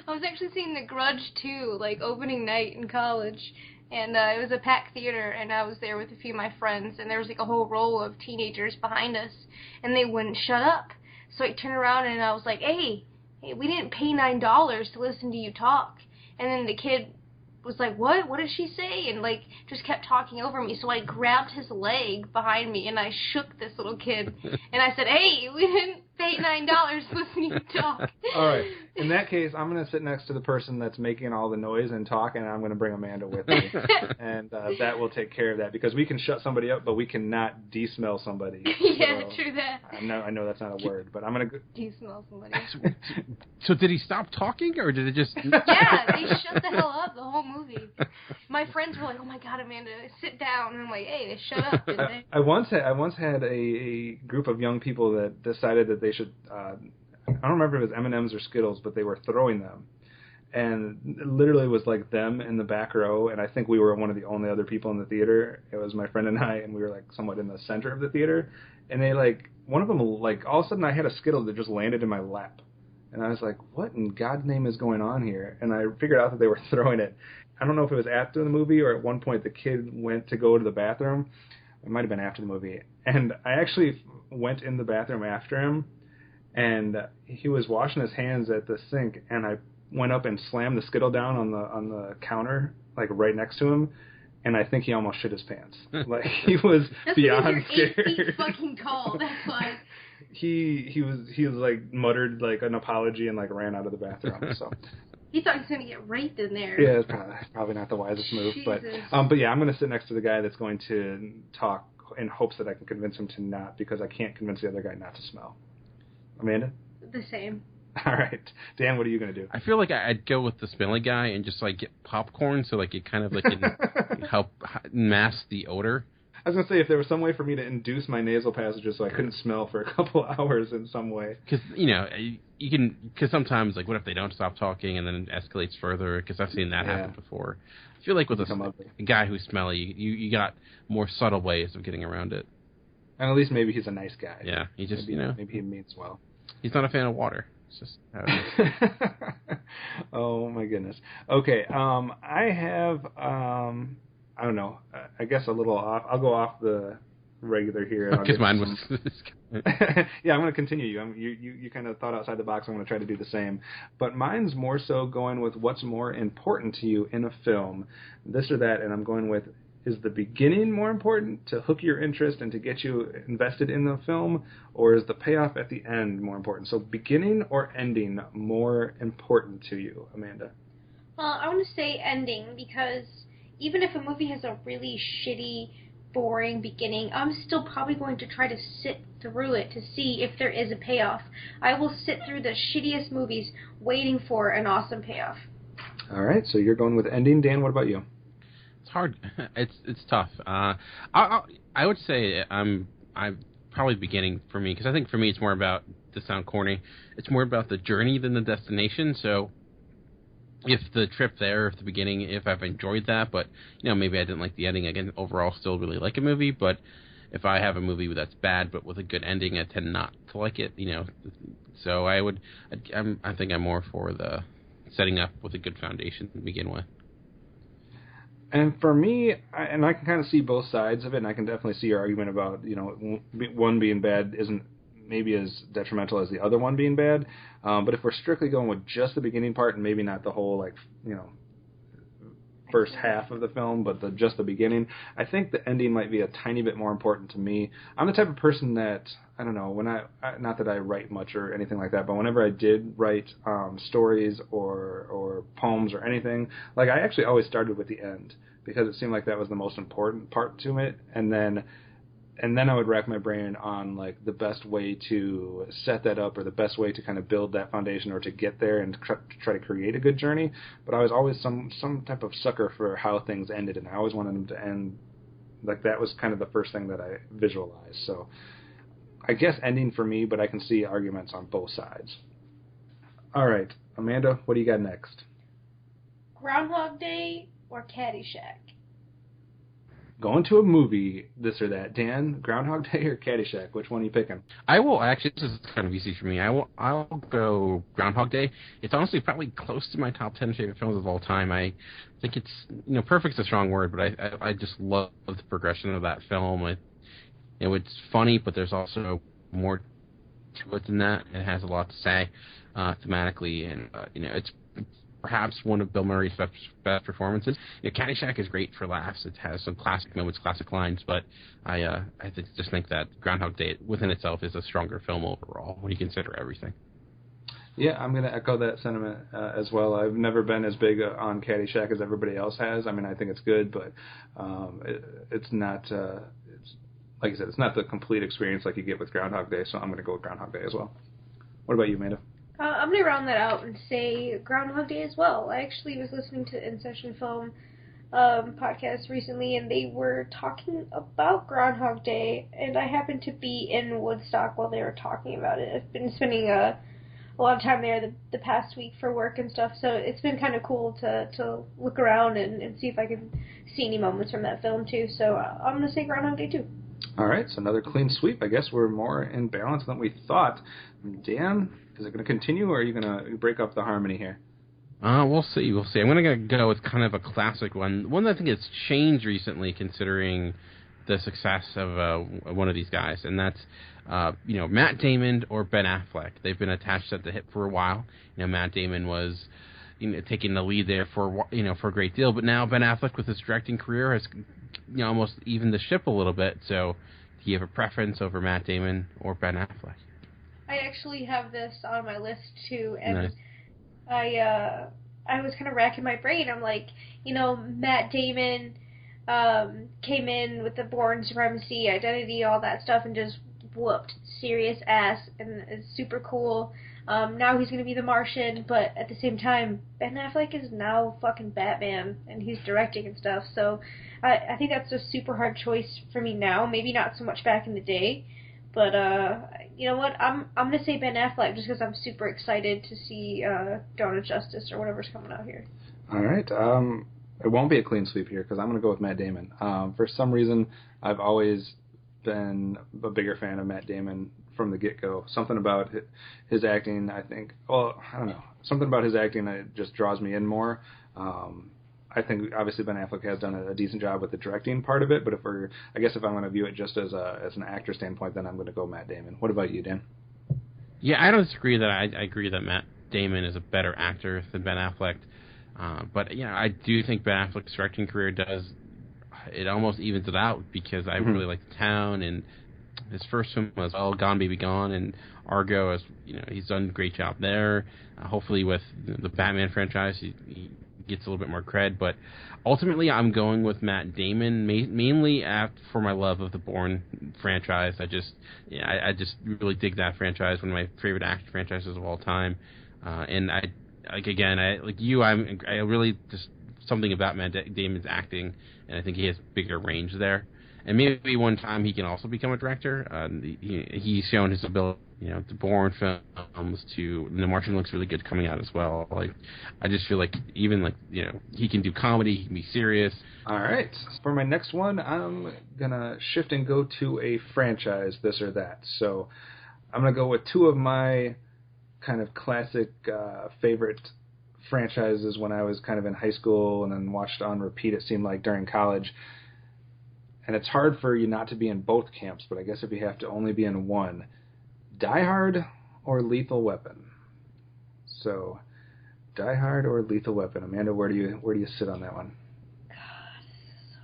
I was actually seeing The Grudge 2, like opening night in college, and it was a packed theater, and I was there with a few of my friends, and there was like a whole row of teenagers behind us, and they wouldn't shut up. So I turned around and I was like, "Hey, we didn't pay $9 to listen to you talk." And then the kid was like, what did she say? And like just kept talking over me. So I grabbed his leg behind me and I shook this little kid and I said, "Hey, we didn't pay $9 to listen to you talk." All right. In that case, I'm going to sit next to the person that's making all the noise and talk, and I'm going to bring Amanda with me. And that will take care of that, because we can shut somebody up, but we cannot de-smell somebody. Yeah, so, true that. I know that's not a word, but I'm going to... De-smell somebody. So did he stop talking, or did it just... Yeah, they shut the hell up the whole movie. My friends were like, "Oh my God, Amanda, sit down." And I'm like, "Hey, they shut up, didn't they?" I once had a group of young people that decided that they should... I don't remember if it was M&Ms or Skittles, but they were throwing them. And it literally was like them in the back row, and I think we were one of the only other people in the theater. It was my friend and I, and we were like somewhat in the center of the theater. And they like, one of them, like all of a sudden I had a Skittle that just landed in my lap. And I was like, what in God's name is going on here? And I figured out that they were throwing it. I don't know if it was after the movie or at one point the kid went to go to the bathroom. It might have been after the movie. And I actually went in the bathroom after him, and he was washing his hands at the sink, and I went up and slammed the Skittle down on the counter, like right next to him, and I think he almost shit his pants. Like he was beyond scared. That's 8 feet fucking tall. That's why. He was like muttered like an apology and like ran out of the bathroom. So he thought he was gonna get raped in there. Yeah, it's probably not the wisest move, Jesus. but yeah, I'm gonna sit next to the guy that's going to talk in hopes that I can convince him to not, because I can't convince the other guy not to smell. Amanda? The same. All right. Dan, what are you going to do? I feel like I'd go with the smelly guy and just like get popcorn, so like it kind of like can help mask the odor. I was going to say, if there was some way for me to induce my nasal passages so I couldn't smell for a couple hours in some way. Because, you know, you can, because sometimes, like, what if they don't stop talking and then it escalates further? Because I've seen that happen before. I feel like with a guy who's smelly, you got more subtle ways of getting around it. And at least maybe he's a nice guy. Yeah, he just, maybe he means well. He's not a fan of water. It's just how it is. Oh, my goodness. Okay, I have, I don't know, I guess a little off. I'll go off the regular here. Because mine was... Yeah, I'm going to continue you. You kind of thought outside the box. I'm going to try to do the same. But mine's more so going with what's more important to you in a film, this or that, and I'm going with, is the beginning more important to hook your interest and to get you invested in the film, or is the payoff at the end more important? So beginning or ending more important to you, Amanda? Well, I want to say ending, because even if a movie has a really shitty, boring beginning, I'm still probably going to try to sit through it to see if there is a payoff. I will sit through the shittiest movies waiting for an awesome payoff. All right, so you're going with ending. Dan, what about you? It's hard. It's tough. I would say I'm probably beginning for me, because I think for me it's more about, to sound corny, it's more about the journey than the destination. So if the trip there, if the beginning, if I've enjoyed that, but you know, maybe I didn't like the ending, again, overall still really like a movie. But if I have a movie that's bad but with a good ending, I tend not to like it. You know, so I think I'm more for the setting up with a good foundation to begin with. And for me, I can kind of see both sides of it, and I can definitely see your argument about, you know, one being bad isn't maybe as detrimental as the other one being bad. But if we're strictly going with just the beginning part and maybe not the whole, like, you know, first half of the film, but just the beginning, I think the ending might be a tiny bit more important to me. I'm the type of person that, I don't know, when not that I write much or anything like that, but whenever I did write stories or poems or anything, like, I actually always started with the end, because it seemed like that was the most important part to it. And then and then I would rack my brain on like the best way to set that up, or the best way to kind of build that foundation, or to get there and try to create a good journey. But I was always some type of sucker for how things ended, and I always wanted them to end like that. Was kind of the first thing that I visualized. So I guess ending for me, but I can see arguments on both sides. All right, Amanda, what do you got next? Groundhog Day or Caddyshack? Going to a movie, this or that. Dan, Groundhog Day or Caddyshack? Which one are you picking? I will actually. This is kind of easy for me. I'll go Groundhog Day. It's honestly probably close to my top 10 favorite films of all time. I think it's perfect's a strong word, but I just love the progression of that film. It's funny, but there's also more to it than that. It has a lot to say thematically, and it's perhaps one of Bill Murray's best performances. Caddyshack is great for laughs. It has some classic moments, classic lines, but I just think that Groundhog Day within itself is a stronger film overall when you consider everything. Yeah, I'm going to echo that sentiment as well. I've never been as big on Caddyshack as everybody else has. I mean, I think it's good, but it's not, like I said, it's not the complete experience like you get with Groundhog Day, so I'm going to go with Groundhog Day as well. What about you, Amanda? I'm going to round that out and say Groundhog Day as well. I actually was listening to In Session Film podcast recently, and they were talking about Groundhog Day, and I happened to be in Woodstock while they were talking about it. I've been spending a lot of time there the past week for work and stuff, so it's been kind of cool to look around and see if I can see any moments from that film, too. So I'm going to say Groundhog Day, too. All right, so another clean sweep. I guess we're more in balance than we thought. Dan, is it going to continue, or are you going to break up the harmony here? We'll see. I'm going to go with kind of a classic one that I think has changed recently, considering the success of one of these guys, and that's Matt Damon or Ben Affleck. They've been attached at the hip for a while. Matt Damon was taking the lead there for a great deal, but now Ben Affleck with his directing career has almost evened the ship a little bit. So, do you have a preference over Matt Damon or Ben Affleck? I actually have this on my list too, and nice. I was kind of racking my brain. I'm like, Matt Damon came in with the Bourne Supremacy, Identity, all that stuff, and just whooped serious ass, and it's super cool. Now he's going to be the Martian, but at the same time, Ben Affleck is now fucking Batman, and he's directing and stuff, so I think that's a super hard choice for me now. Maybe not so much back in the day, but you know what? I'm going to say Ben Affleck just because I'm super excited to see Dawn of Justice or whatever's coming out here. All right. It won't be a clean sweep here because I'm going to go with Matt Damon. For some reason, I've always been a bigger fan of Matt Damon from the get-go. Something about his acting, I think, well, I don't know. Something about his acting that just draws me in more. I think obviously Ben Affleck has done a decent job with the directing part of it, but I guess if I'm going to view it just as an actor standpoint, then I'm going to go Matt Damon. What about you, Dan? Yeah, I don't disagree that I agree that Matt Damon is a better actor than Ben Affleck. But I do think Ben Affleck's directing career it almost evens it out because I really like The Town, and his first film was Gone Baby Gone, and Argo, as he's done a great job there. Hopefully with the Batman franchise, he gets a little bit more cred, but ultimately I'm going with Matt Damon mainly for my love of the Bourne franchise. I just really dig that franchise, one of my favorite action franchises of all time, and I really just something about Matt Damon's acting, and I think he has bigger range there. And maybe one time he can also become a director. He's shown his ability, the Bourne films to The Martian looks really good coming out as well. I just feel like even he can do comedy, he can be serious. All right. For my next one, I'm gonna shift and go to a franchise, this or that. So I'm gonna go with two of my kind of classic favorite franchises when I was kind of in high school and then watched on repeat, it seemed like, during college. And it's hard for you not to be in both camps, but I guess if you have to only be in one, Die Hard or Lethal Weapon. So, Die Hard or Lethal Weapon. Amanda, where do you sit on that one? God, this is so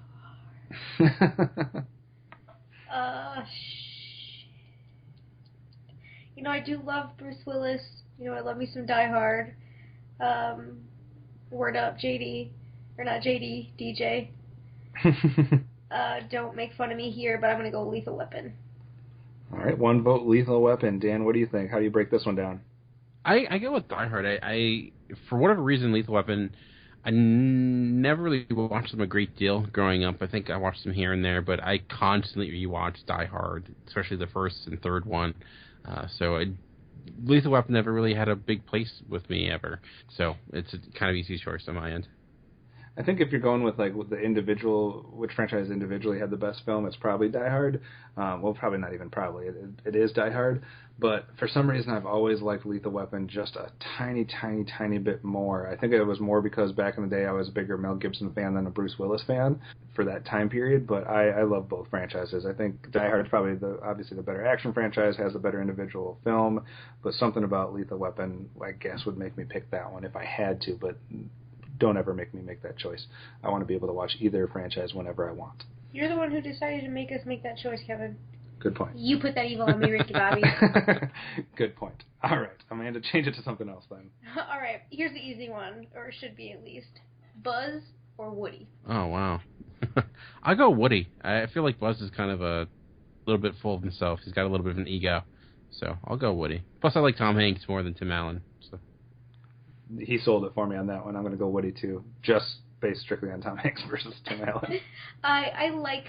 hard. I do love Bruce Willis. I love me some Die Hard. Word up, JD. Or not JD, DJ. don't make fun of me here, but I'm going to go Lethal Weapon. All right, 1 vote, Lethal Weapon. Dan, what do you think? How do you break this one down? I go with Die Hard. I for whatever reason, Lethal Weapon, I never really watched them a great deal growing up. I think I watched them here and there, but I constantly rewatched Die Hard, especially the first and third one. Lethal Weapon never really had a big place with me ever. So it's a kind of easy choice on my end. I think if you're going with with the individual, which franchise individually had the best film, it's probably Die Hard. Well, probably not even probably. It is Die Hard. But for some reason, I've always liked Lethal Weapon just a tiny, tiny, tiny bit more. I think it was more because back in the day, I was a bigger Mel Gibson fan than a Bruce Willis fan for that time period. But I love both franchises. I think Die Hard is probably obviously the better action franchise, has a better individual film. But something about Lethal Weapon, I guess, would make me pick that one if I had to. But don't ever make me make that choice. I want to be able to watch either franchise whenever I want. You're the one who decided to make us make that choice, Kevin. Good point. You put that evil on me, Ricky Bobby. Good point. All right, Amanda, change it to something else then. All right, here's the easy one, or should be at least. Buzz or Woody? Oh, wow. I'll go Woody. I feel like Buzz is kind of a little bit full of himself. He's got a little bit of an ego. So I'll go Woody. Plus, I like Tom Hanks more than Tim Allen. So. He sold it for me on that one. I'm going to go Woody, too, just based strictly on Tom Hanks versus Tim Allen. I like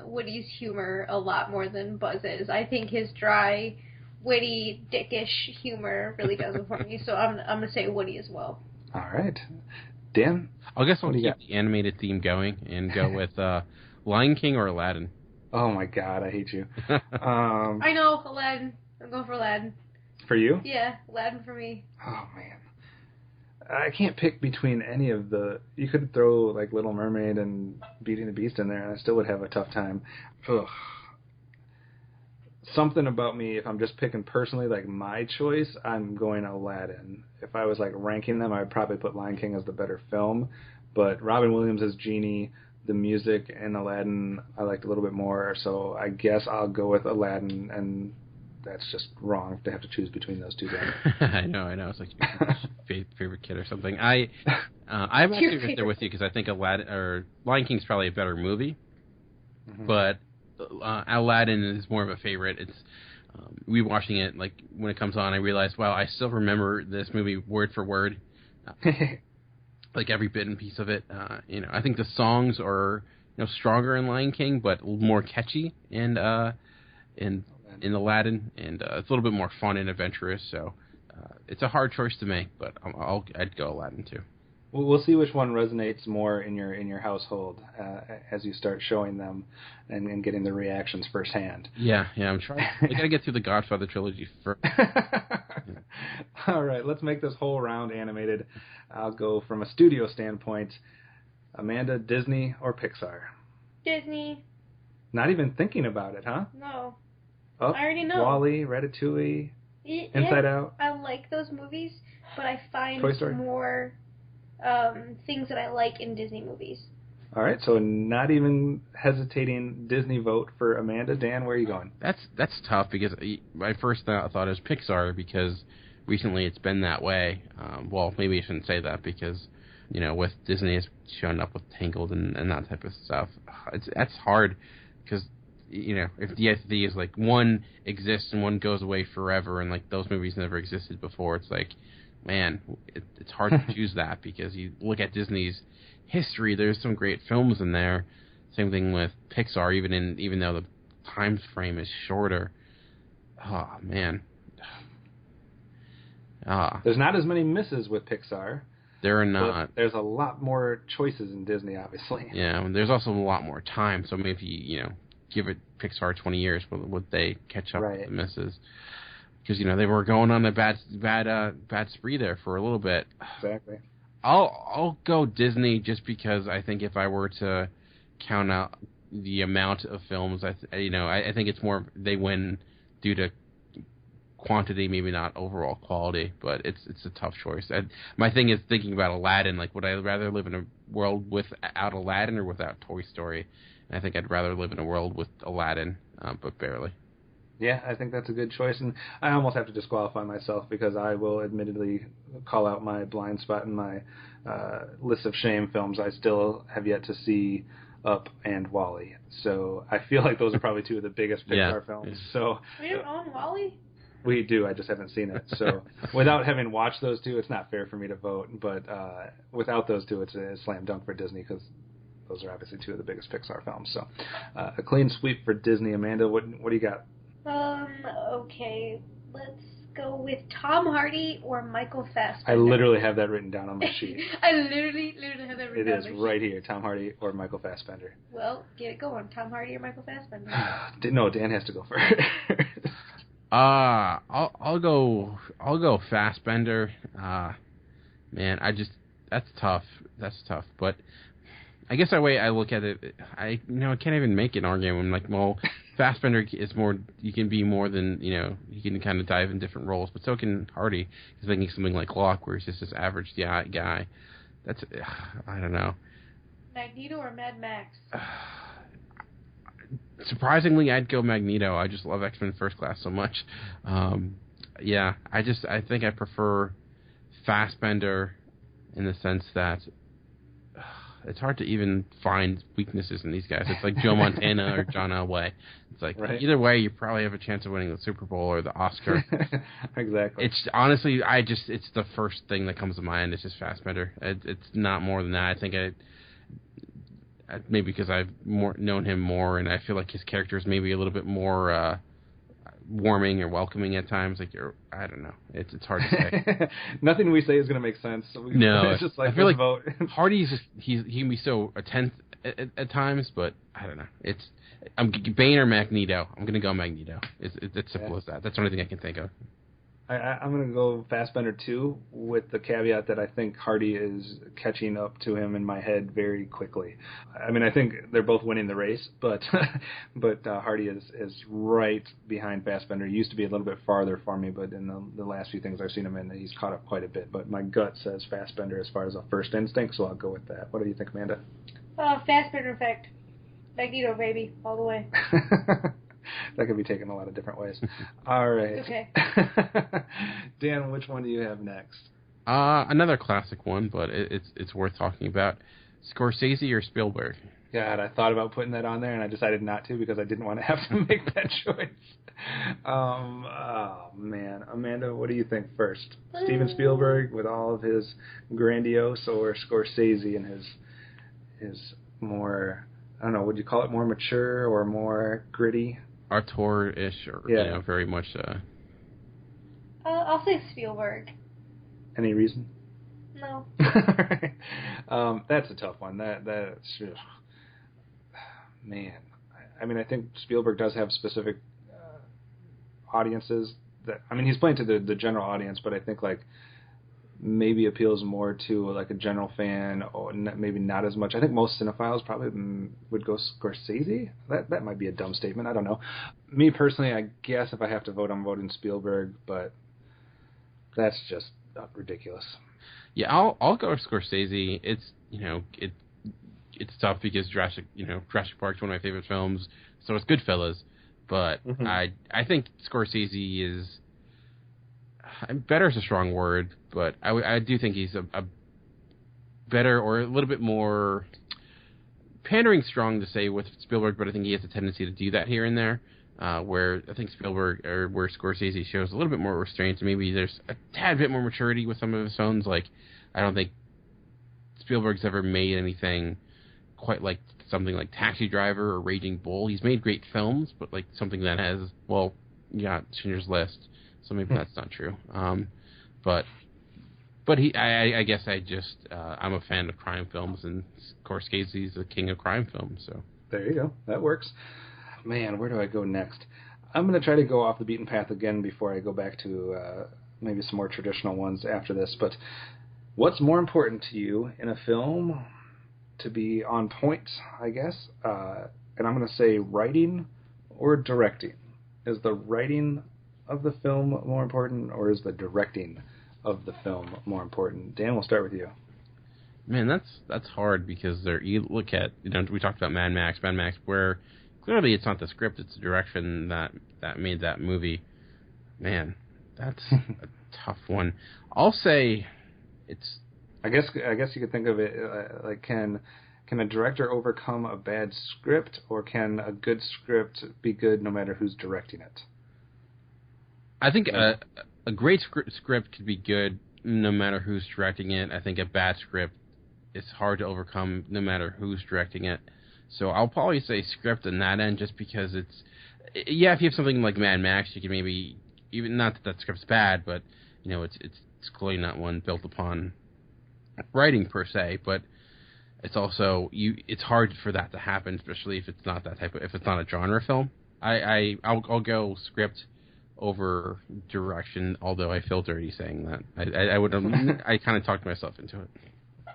Woody's humor a lot more than Buzz's. I think his dry, witty, dickish humor really does it for me, so I'm going to say Woody as well. All right. Dan? I guess I'll keep the animated theme going and go with Lion King or Aladdin. Oh, my God, I hate you. I know, Aladdin. I'm going for Aladdin. For you? Yeah, Aladdin for me. Oh, man. I can't pick between any of the... You could throw, Little Mermaid and Beauty and the Beast in there, and I still would have a tough time. Ugh. Something about me, if I'm just picking personally, my choice, I'm going Aladdin. If I was, ranking them, I'd probably put Lion King as the better film. But Robin Williams as Genie, the music in Aladdin, I liked a little bit more. So I guess I'll go with Aladdin, and that's just wrong to have to choose between those two guys. I know. It's like your favorite kid or something. I'm actually right there with you because I think Lion King's probably a better movie, but Aladdin is more of a favorite. It's rewatching it when it comes on, I realized, wow, I still remember this movie word for word, every bit and piece of it. I think the songs are stronger in Lion King, but more catchy in Aladdin, and it's a little bit more fun and adventurous. So it's a hard choice to make, but I'd go Aladdin too. Well, we'll see which one resonates more in your household as you start showing them and getting the reactions firsthand. Yeah, I'm trying. We got to get through the Godfather trilogy first. All right, let's make this whole round animated. I'll go from a studio standpoint. Amanda, Disney or Pixar? Disney. Not even thinking about it, huh? No. Oh, I already know. WALL-E, Ratatouille, Inside Out. I like those movies, but I find Toy Story. more things that I like in Disney movies. All right, so not even hesitating Disney vote for Amanda. Dan, where are you going? That's tough because my first thought it was Pixar because recently it's been that way. Well, maybe I shouldn't say that because, with Disney has shown up with Tangled and that type of stuff. That's hard because, if the is one exists and one goes away forever and those movies never existed before, it's man, it's hard to choose that because you look at Disney's history, there's some great films in there. Same thing with Pixar, even though the time frame is shorter. Oh, man. There's not as many misses with Pixar. There are not. There's a lot more choices in Disney, obviously. Yeah, and there's also a lot more time, so maybe, give it Pixar 20 years, would they catch up with the misses? Because, they were going on a bad spree there for a little bit. Exactly. I'll go Disney just because I think if I were to count out the amount of films, I think it's more they win due to quantity, maybe not overall quality, but it's a tough choice. My thing is thinking about Aladdin. Would I rather live in a world without Aladdin or without Toy Story? And I think I'd rather live in a world with Aladdin, but barely. Yeah, I think that's a good choice, and I almost have to disqualify myself because I will admittedly call out my blind spot in my list of shame films. I still have yet to see Up and WALL-E. So I feel like those are probably two of the biggest Pixar films. So we don't own WALL-E? We do. I just haven't seen it. So without having watched those two, it's not fair for me to vote. But without those two, it's a slam dunk for Disney because those are obviously two of the biggest Pixar films. So a clean sweep for Disney. Amanda, what do you got? Okay. Let's go with Tom Hardy or Michael Fassbender. I literally have that written down on my sheet. I literally have that written down on my sheet. It is right here. Tom Hardy or Michael Fassbender. Well, get it going. Tom Hardy or Michael Fassbender? No, Dan has to go first. I'll go Fassbender. Man, that's tough. But I guess the way I look at it, I can't even make an argument. I'm like, well, Fassbender is more. You can be more than you can kind of dive in different roles, but so can Hardy. He's making something like Locke, where he's just this average guy. That's I don't know. Magneto or Mad Max? Surprisingly, I'd go Magneto. I just love X-Men First Class so much. I think I prefer Fassbender in the sense that it's hard to even find weaknesses in these guys. It's like Joe Montana or John Elway. It's like either way, you probably have a chance of winning the Super Bowl or the Oscar. Exactly. It's honestly, it's the first thing that comes to mind. It's just Fassbender. It's not more than that. I think maybe because I've known him more, and I feel like his character is maybe a little bit more warming or welcoming at times. Like I don't know. It's hard to say. Nothing we say is going to make sense. So No, it's just like, I feel like vote. Hardy's just he can be so tense at times, but I don't know. I'm Bane or Magneto. I'm going to go Magneto. It's simple as that. That's the only thing I can think of. I'm going to go Fassbender too, with the caveat that I think Hardy is catching up to him in my head very quickly. I mean, I think they're both winning the race, but Hardy is right behind Fassbender. He used to be a little bit farther for me, but in the last few things I've seen him in, he's caught up quite a bit. But my gut says Fassbender as far as a first instinct, so I'll go with that. What do you think, Amanda? Fassbender effect. Magneto, baby, all the way. That could be taken a lot of different ways. All right. Okay. Dan, which one do you have next? Another classic one, but it's worth talking about. Scorsese or Spielberg? God, I thought about putting that on there, and I decided not to because I didn't want to have to make that choice. Oh, man. Amanda, what do you think first? Steven Spielberg with all of his grandiose, or Scorsese and his more, I don't know, would you call it more mature or more gritty? Auteur-ish, or very much. I'll say Spielberg. Any reason? No. That's a tough one. That's man. I mean, I think Spielberg does have specific audiences that. I mean, he's playing to the general audience, but I think like maybe appeals more to like a general fan, or maybe not as much. I think most cinephiles probably would go Scorsese. That might be a dumb statement. I don't know. Me personally, I guess if I have to vote, I'm voting Spielberg, but that's just ridiculous. Yeah, I'll go Scorsese. It's it's tough because Jurassic Park's one of my favorite films. So it's Goodfellas, but I think Scorsese is. Better is a strong word, but I do think he's a better, or a little bit more pandering strong to say with Spielberg, but I think he has a tendency to do that here and there, where I think Spielberg, or where Scorsese shows a little bit more restraint. Maybe there's a tad bit more maturity with some of his films. Like, I don't think Spielberg's ever made anything quite like something like Taxi Driver or Raging Bull. He's made great films, but like something that has, Schindler's List. So maybe that's not true. But I guess I'm a fan of crime films, and Scorsese's the king of crime films. So there you go. That works. Man, where do I go next? I'm going to try to go off the beaten path again before I go back to maybe some more traditional ones after this. But what's more important to you in a film? To be on point, I guess. And I'm going to say writing or directing. Is the writing of the film more important, or is the directing of the film more important? Dan, we'll start with you. Man, that's hard, because you look at, we talked about Mad Max, where clearly it's not the script, it's the direction that made that movie. Man, that's a tough one. I'll say it's. I guess you could think of it like, can Can a director overcome a bad script, or can a good script be good no matter who's directing it? I think a great script could be good no matter who's directing it. I think a bad script is hard to overcome no matter who's directing it. So I'll probably say script on that end, just because it's... Yeah, if you have something like Mad Max, you can maybe... even not that script's bad, but, you know, it's clearly not one built upon writing per se, but it's also... it's hard for that to happen, especially if it's not that type of... if it's not a genre film. I'll go script over direction, although I feel dirty saying that. I kind of talked myself into it.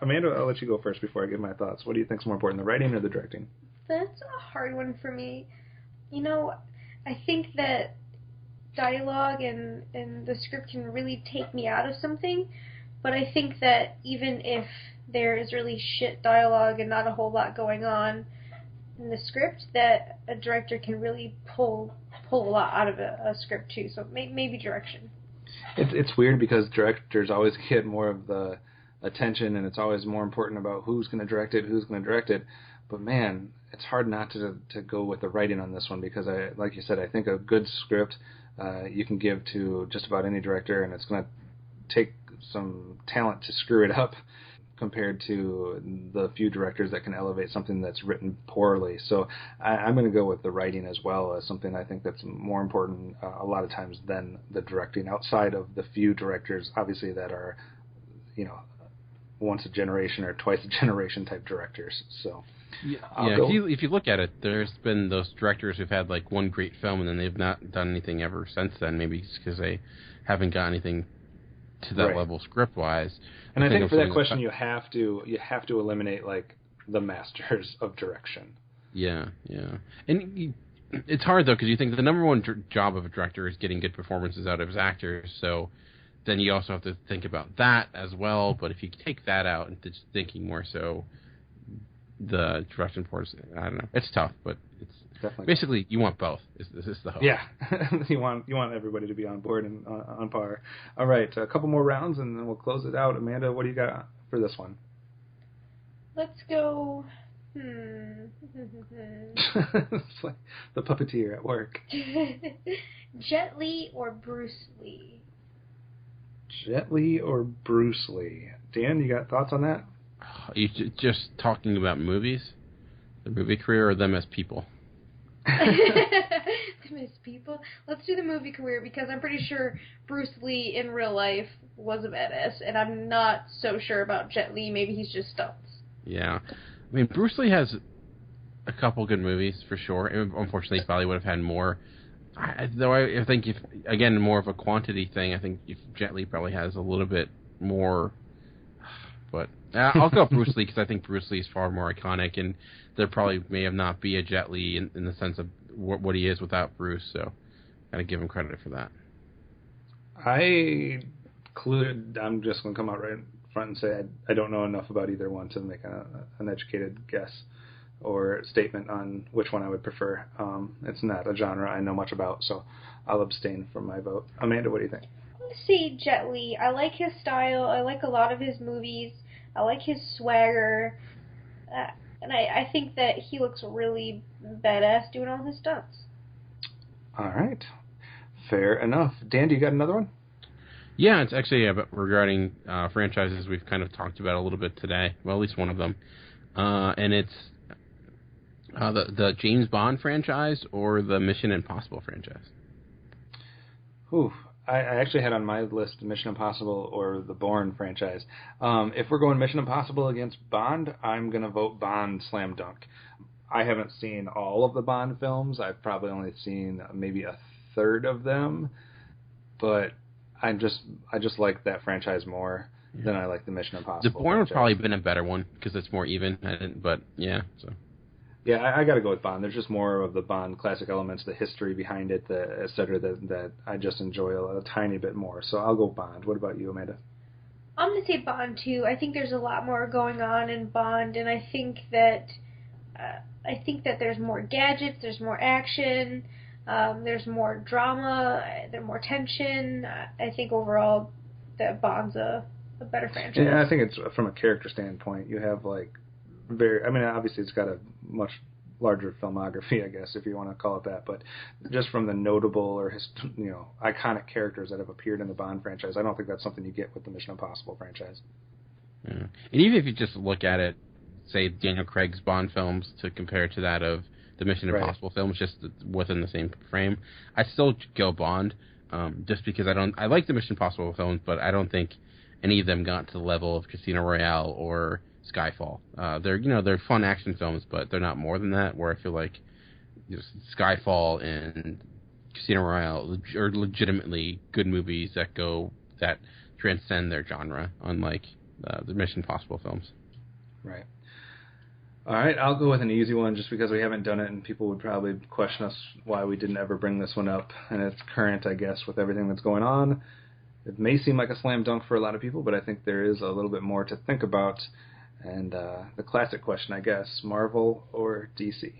Amanda, I'll let you go first before I give my thoughts. What do you think is more important, the writing or the directing? That's a hard one for me. You know, I think that dialogue and the script can really take me out of something, but I think that even if there is really shit dialogue and not a whole lot going on in the script, that a director can really pull a lot out of a script too. So maybe direction. It's weird because directors always get more of the attention, and it's always more important about who's going to direct it. But man, it's hard not to go with the writing on this one, because like you said, I think a good script you can give to just about any director, and it's going to take some talent to screw it up compared to the few directors that can elevate something that's written poorly. So I'm going to go with the writing as well as something I think that's more important a lot of times than the directing, outside of the few directors, obviously, that are, you know, once a generation or twice a generation type directors. So if you look at it, there's been those directors who've had like one great film and then they've not done anything ever since then. Maybe it's because they haven't got anything to that level script wise. And I think for that question, you have to eliminate like the masters of direction. Yeah. And it's hard though, because you think the number one job of a director is getting good performances out of his actors. So then you also have to think about that as well. But if you take that out and just thinking more so the direction portion, I don't know. It's tough, but it's definitely basically you want both. Is the hope? Yeah, you want everybody to be on board and on par. All right, a couple more rounds and then we'll close it out. Amanda, what do you got for this one? Let's go. It's like the puppeteer at work. Jet Li or Bruce Lee? Jet Li or Bruce Lee? Dan, you got thoughts on that? Are you just talking about movies? The movie career, or them as people? Them as people? Let's do the movie career, because I'm pretty sure Bruce Lee in real life was a badass, and I'm not so sure about Jet Li. Maybe he's just stunts. Yeah. I mean, Bruce Lee has a couple good movies, for sure. Unfortunately, he probably would have had more. Though I think, if again, more of a quantity thing, I think if Jet Li probably has a little bit more. But I'll go Bruce Lee, because I think Bruce Lee is far more iconic, and there probably may have not be a Jet Li in the sense of what he is without Bruce, so gotta give him credit for that. I'm just going to come out right in front and say I don't know enough about either one to make an educated guess or statement on which one I would prefer. It's not a genre I know much about, so I'll abstain from my vote. Amanda, what do you think? Let's see, Jet Li. I like his style. I like a lot of his movies. I like his swagger. And I think that he looks really badass doing all his stunts. All right. Fair enough. Dan, do you got another one? Yeah, it's actually regarding franchises we've kind of talked about a little bit today. Well, at least one of them. And it's the James Bond franchise or the Mission Impossible franchise. Ooh, I actually had on my list Mission Impossible or the Bourne franchise. If we're going Mission Impossible against Bond, I'm going to vote Bond slam dunk. I haven't seen all of the Bond films. I've probably only seen maybe a third of them, but I just like that franchise more than I like the Mission Impossible. The Bourne would probably been a better one because it's more even, but yeah, so... Yeah, I got to go with Bond. There's just more of the Bond classic elements, the history behind it, et cetera, that I just enjoy a tiny bit more. So I'll go Bond. What about you, Amanda? I'm going to say Bond, too. I think there's a lot more going on in Bond, and I think that there's more gadgets, there's more action, there's more drama, there's more tension. I think overall that Bond's a better franchise. Yeah, I think it's from a character standpoint. You have like very. I mean, obviously, it's got a much larger filmography, I guess, if you want to call it that. But just from the notable or iconic characters that have appeared in the Bond franchise, I don't think that's something you get with the Mission Impossible franchise. Yeah. And even if you just look at it, say Daniel Craig's Bond films to compare to that of the Mission Impossible films, just within the same frame, I still go Bond, just because I like the Mission Impossible films, but I don't think any of them got to the level of Casino Royale or Skyfall. They're fun action films, but they're not more than that. Where I feel like Skyfall and Casino Royale are legitimately good movies that transcend their genre, unlike the Mission Impossible films. Right. All right, I'll go with an easy one just because we haven't done it and people would probably question us why we didn't ever bring this one up. And it's current, I guess, with everything that's going on. It may seem like a slam dunk for a lot of people, but I think there is a little bit more to think about. And the classic question, I guess, Marvel or DC?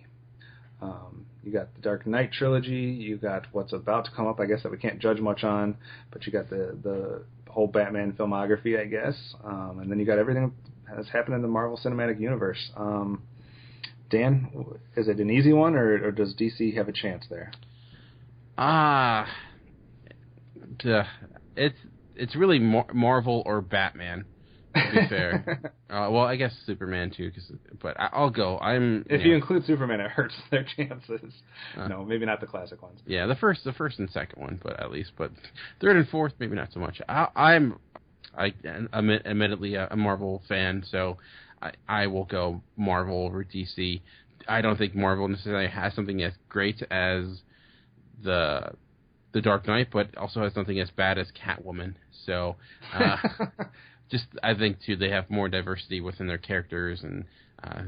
You got the Dark Knight trilogy, you got what's about to come up, I guess, that we can't judge much on, but you got the whole Batman filmography, I guess, and then you got everything that's happened in the Marvel Cinematic Universe. Dan, is it an easy one, or does DC have a chance there? It's really Marvel or Batman, to be fair. Well, I guess Superman too, but I'll go. If you include Superman, it hurts their chances. No, maybe not the classic ones. Yeah, the first and second one, but at least. But third and fourth, maybe not so much. I'm admittedly a Marvel fan, so I will go Marvel over DC. I don't think Marvel necessarily has something as great as the Dark Knight, but also has something as bad as Catwoman. So, I think too they have more diversity within their characters, and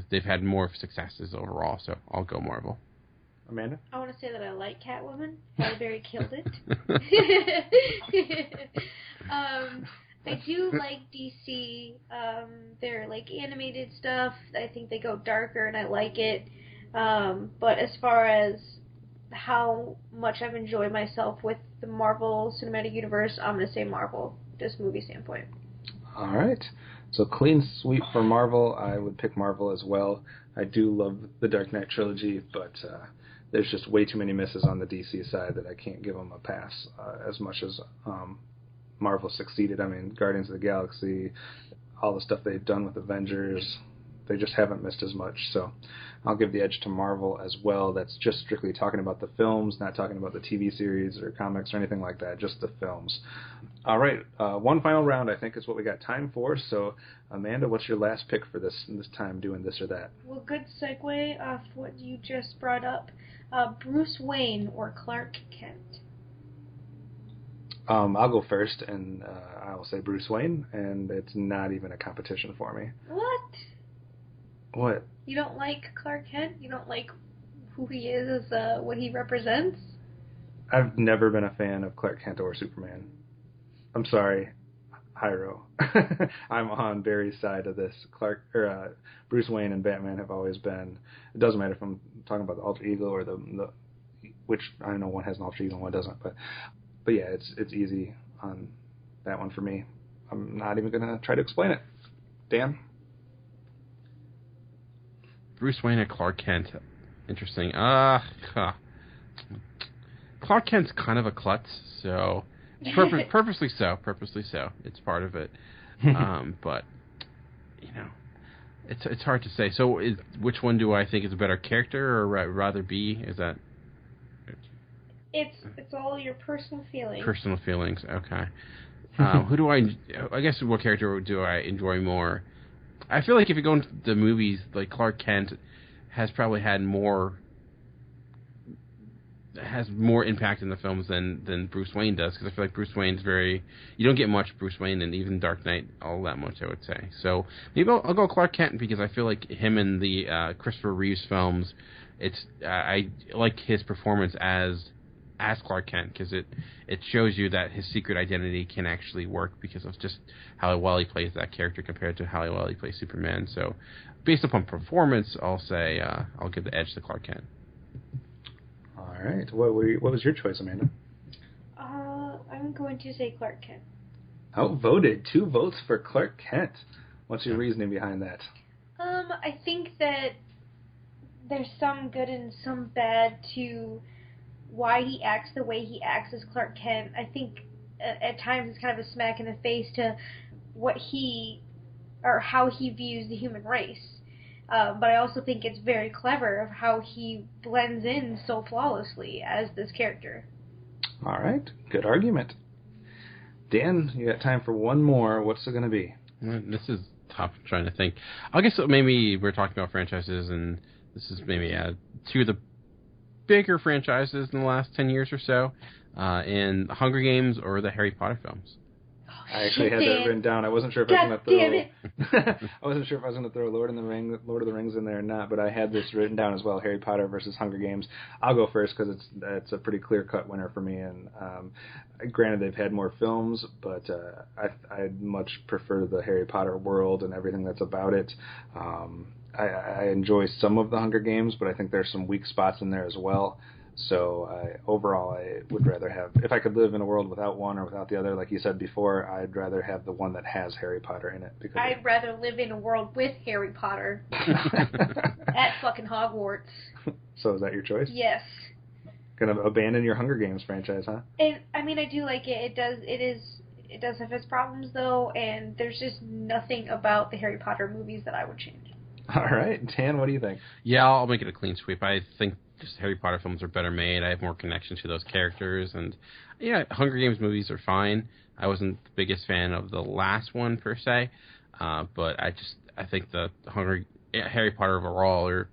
they've had more successes overall. So I'll go Marvel. Amanda? I want to say that I like Catwoman. Halle Berry killed it. I do like DC. Their animated stuff, I think they go darker, and I like it. But as far as how much I've enjoyed myself with the Marvel Cinematic Universe, I'm going to say Marvel, just movie standpoint. All right. So clean sweep for Marvel. I would pick Marvel as well. I do love the Dark Knight trilogy, but there's just way too many misses on the DC side that I can't give them a pass as much as Marvel succeeded. I mean, Guardians of the Galaxy, all the stuff they've done with Avengers, they just haven't missed as much. So I'll give the edge to Marvel as well. That's just strictly talking about the films, not talking about the TV series or comics or anything like that, just the films. All right, one final round I think is what we got time for. So Amanda, what's your last pick for this time doing this or that? Well, good segue off what you just brought up. Bruce Wayne or Clark Kent? I'll go first, and I will say Bruce Wayne, and it's not even a competition for me. What? You don't like Clark Kent? You don't like who he is as what he represents? I've never been a fan of Clark Kent or Superman. I'm sorry, Hyro. I'm on Barry's side of this. Bruce Wayne and Batman have always been. It doesn't matter if I'm talking about the alter ego or the which I know one has an alter ego and one doesn't, but yeah, it's easy on that one for me. I'm not even going to try to explain it. Dan? Bruce Wayne and Clark Kent. Interesting. Clark Kent's kind of a klutz, so purposely so. It's part of it. But it's hard to say. So, which one do I think is a better character, or rather be? Is that? It's all your personal feelings. Personal feelings. Okay. Who do I guess what character do I enjoy more? I feel like if you go into the movies, like Clark Kent has probably had more impact in the films than Bruce Wayne does, because I feel like Bruce Wayne's you don't get much Bruce Wayne in even Dark Knight all that much, I would say. So maybe I'll go Clark Kent, because I feel like him in the Christopher Reeves films, I like his performance as Clark Kent, because it shows you that his secret identity can actually work because of just how well he plays that character compared to how well he plays Superman. So based upon performance, I'll say I'll give the edge to Clark Kent. All right. What was your choice, Amanda? I'm going to say Clark Kent. Outvoted. 2 votes for Clark Kent. What's your reasoning behind that? I think that there's some good and some bad to why he acts the way he acts as Clark Kent. I think at times it's kind of a smack in the face to what how he views the human race. But I also think it's very clever of how he blends in so flawlessly as this character. All right, good argument. Dan, you got time for one more. What's it going to be? This is tough. I'm trying to think. I guess maybe we're talking about franchises, and this is maybe two of the bigger franchises in the last 10 years or so, in Hunger Games or the Harry Potter films. I actually had that written down. I wasn't sure if I was going to throw. I wasn't sure if I was going to throw Lord of the Rings in there or not, but I had this written down as well. Harry Potter versus Hunger Games. I'll go first because it's a pretty clear cut winner for me. And granted, they've had more films, but I much prefer the Harry Potter world and everything that's about it. I enjoy some of the Hunger Games, but I think there's some weak spots in there as well. So overall, I would rather have, if I could live in a world without one or without the other, like you said before, I'd rather have the one that has Harry Potter in it. Because I'd rather live in a world with Harry Potter at fucking Hogwarts. So is that your choice? Yes. Gonna abandon your Hunger Games franchise, huh? I mean, I do like it. It does have its problems though, and there's just nothing about the Harry Potter movies that I would change. All right, Dan, what do you think? Yeah, I'll make it a clean sweep. I think just Harry Potter films are better made. I have more connection to those characters, and yeah, Hunger Games movies are fine. I wasn't the biggest fan of the last one per se, but I think the Harry Potter overall are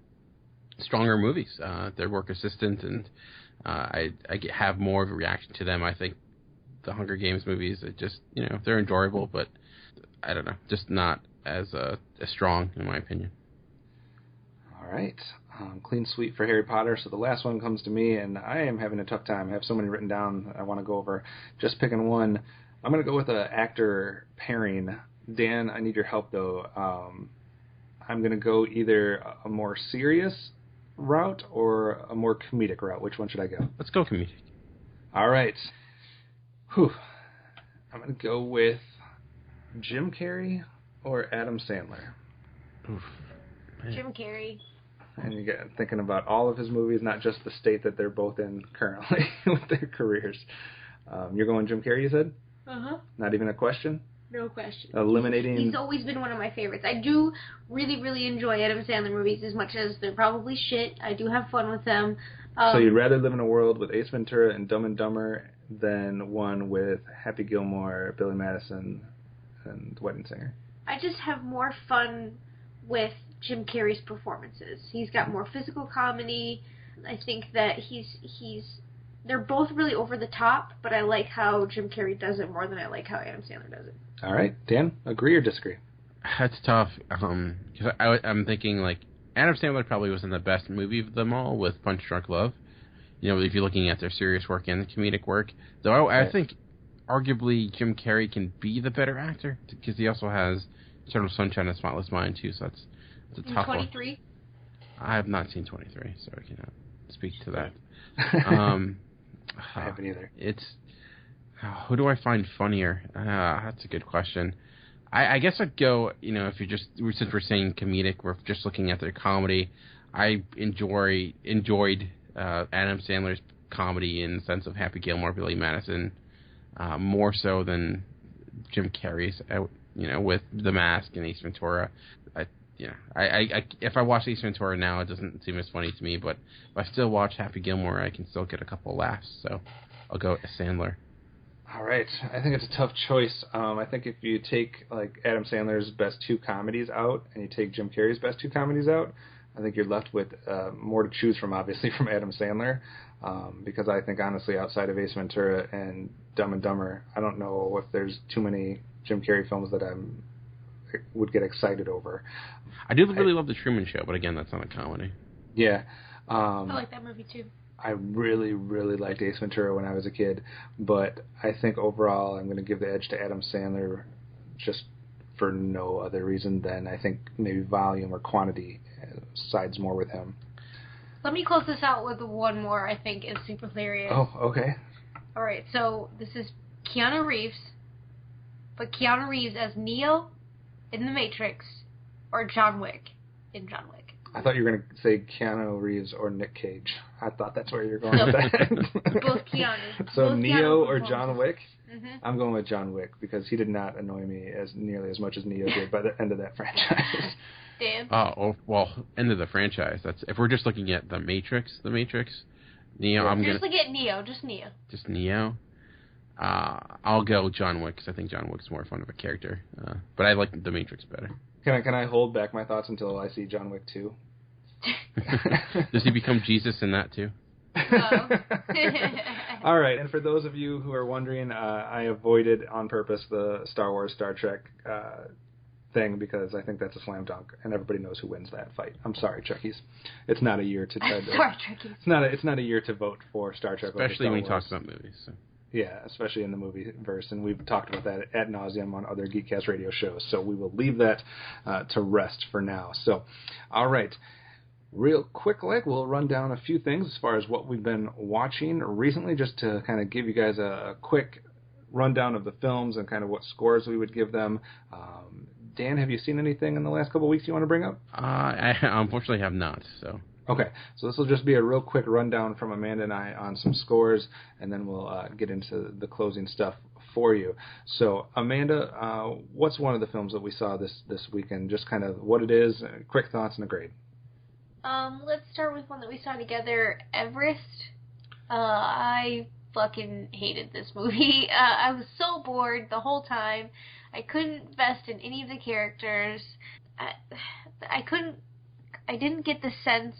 stronger movies. They're more consistent, and I have more of a reaction to them. I think the Hunger Games movies are just, they're enjoyable, but I don't know, just not as strong in my opinion. All right. Clean sweep for Harry Potter. So the last one comes to me, and I am having a tough time. I have so many written down that I want to go over. Just picking one. I'm going to go with an actor pairing. Dan, I need your help, though. I'm going to go either a more serious route or a more comedic route. Which one should I go? Let's go comedic. All right. Whew. I'm going to go with Jim Carrey or Adam Sandler. Oof. Jim Carrey. And you get thinking about all of his movies, not just the state that they're both in currently with their careers. You're going Jim Carrey, you said? Uh-huh. Not even a question? No question. Eliminating... He's always been one of my favorites. I do really, really enjoy Adam Sandler movies as much as they're probably shit. I do have fun with them. So you'd rather live in a world with Ace Ventura and Dumb and Dumber than one with Happy Gilmore, Billy Madison, and The Wedding Singer? I just have more fun with Jim Carrey's performances. He's got more physical comedy. I think that they're both really over the top, but I like how Jim Carrey does it more than I like how Adam Sandler does it. All right, Dan, agree or disagree? That's tough, because I'm thinking, like, Adam Sandler probably wasn't the best movie of them all with Punch Drunk Love. If you're looking at their serious work and the comedic work. Though I think arguably Jim Carrey can be the better actor, because he also has Eternal Sunshine of the Spotless Mind, too, so it's a tough 23? one. I have not seen 23, so I cannot speak to that. I haven't either. Who do I find funnier? That's a good question. I guess I'd go, since we're saying comedic, we're just looking at their comedy. I enjoyed Adam Sandler's comedy in the sense of Happy Gilmore, Billy Madison, more so than Jim Carrey's, with The Mask and Ace Ventura. If I watch Ace Ventura now, it doesn't seem as funny to me, but if I still watch Happy Gilmore, I can still get a couple laughs, so I'll go with Sandler. All right. I think it's a tough choice. I think if you take Adam Sandler's best two comedies out and you take Jim Carrey's best two comedies out, I think you're left with more to choose from, obviously, from Adam Sandler, because I think, honestly, outside of Ace Ventura and Dumb and Dumber, I don't know if there's too many Jim Carrey films that I would get excited over. I do really love The Truman Show, but again, that's not a comedy. Yeah. I like that movie, too. I really, really liked Ace Ventura when I was a kid, but I think overall I'm going to give the edge to Adam Sandler just for no other reason than I think maybe volume or quantity sides more with him. Let me close this out with one more I think is super hilarious. Oh, okay. All right, so this is Keanu Reeves, but Keanu Reeves as Neo in The Matrix or John Wick in John Wick. I thought you were going to say Keanu Reeves or Nick Cage. I thought that's where you're going with that. Both Keanu. So Both Neo Keanu or John Wick? Mm-hmm. I'm going with John Wick because he did not annoy me as nearly as much as Neo did by the end of that franchise. Dan? End of the franchise. That's if we're just looking at the Matrix. Neo. Yeah. Just look at Neo. Just Neo. Just Neo. I'll go John Wick because I think John Wick's more fun of a character. But I like the Matrix better. Can I hold back my thoughts until I see John Wick 2? Does he become Jesus in that too? All right, and for those of you who are wondering, I avoided on purpose the Star Wars, Star Trek thing because I think that's a slam dunk, and everybody knows who wins that fight. I'm sorry, Trekkies. It's not a year to try to. Sorry, Trekkies. It's not a year to vote for Star Trek. Especially when you talk about movies. So. Yeah, especially in the movie verse, and we've talked about that ad nauseum on other GeekCast radio shows, so we will leave that to rest for now. So, all right, real quick, we'll run down a few things as far as what we've been watching recently, just to kind of give you guys a quick rundown of the films and kind of what scores we would give them. Dan, have you seen anything in the last couple of weeks you want to bring up? I unfortunately have not, so... Okay, so this will just be a real quick rundown from Amanda and I on some scores, and then we'll get into the closing stuff for you. So, Amanda, what's one of the films that we saw this weekend? Just kind of what it is, quick thoughts, and a grade. Let's start with one that we saw together, Everest. I fucking hated this movie. I was so bored the whole time. I couldn't invest in any of the characters. I didn't get the sense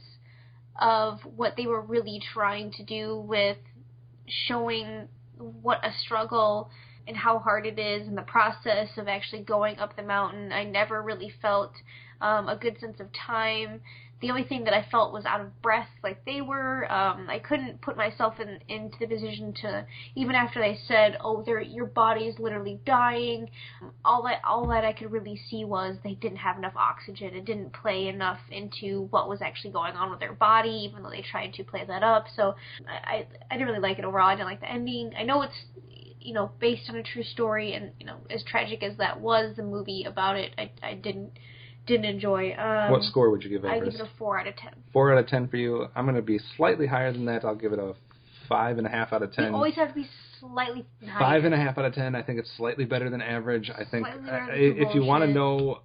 of what they were really trying to do with showing what a struggle and how hard it is in the process of actually going up the mountain. I never really felt a good sense of time. The only thing that I felt was out of breath like they were. I couldn't put myself into the position to, even after they said, oh, your body is literally dying, all that I could really see was they didn't have enough oxygen. It didn't play enough into what was actually going on with their body, even though they tried to play that up. So I didn't really like it overall. I didn't like the ending. I know it's, based on a true story, and, as tragic as that was, the movie about it, I didn't enjoy. What score would you give Everest? I give it a 4 out of 10. 4 out of 10 for you. I'm going to be slightly higher than that. I'll give it a 5.5 out of 10. You always have to be slightly higher. 5.5 out of 10. I think it's slightly better than average. I think if you want to know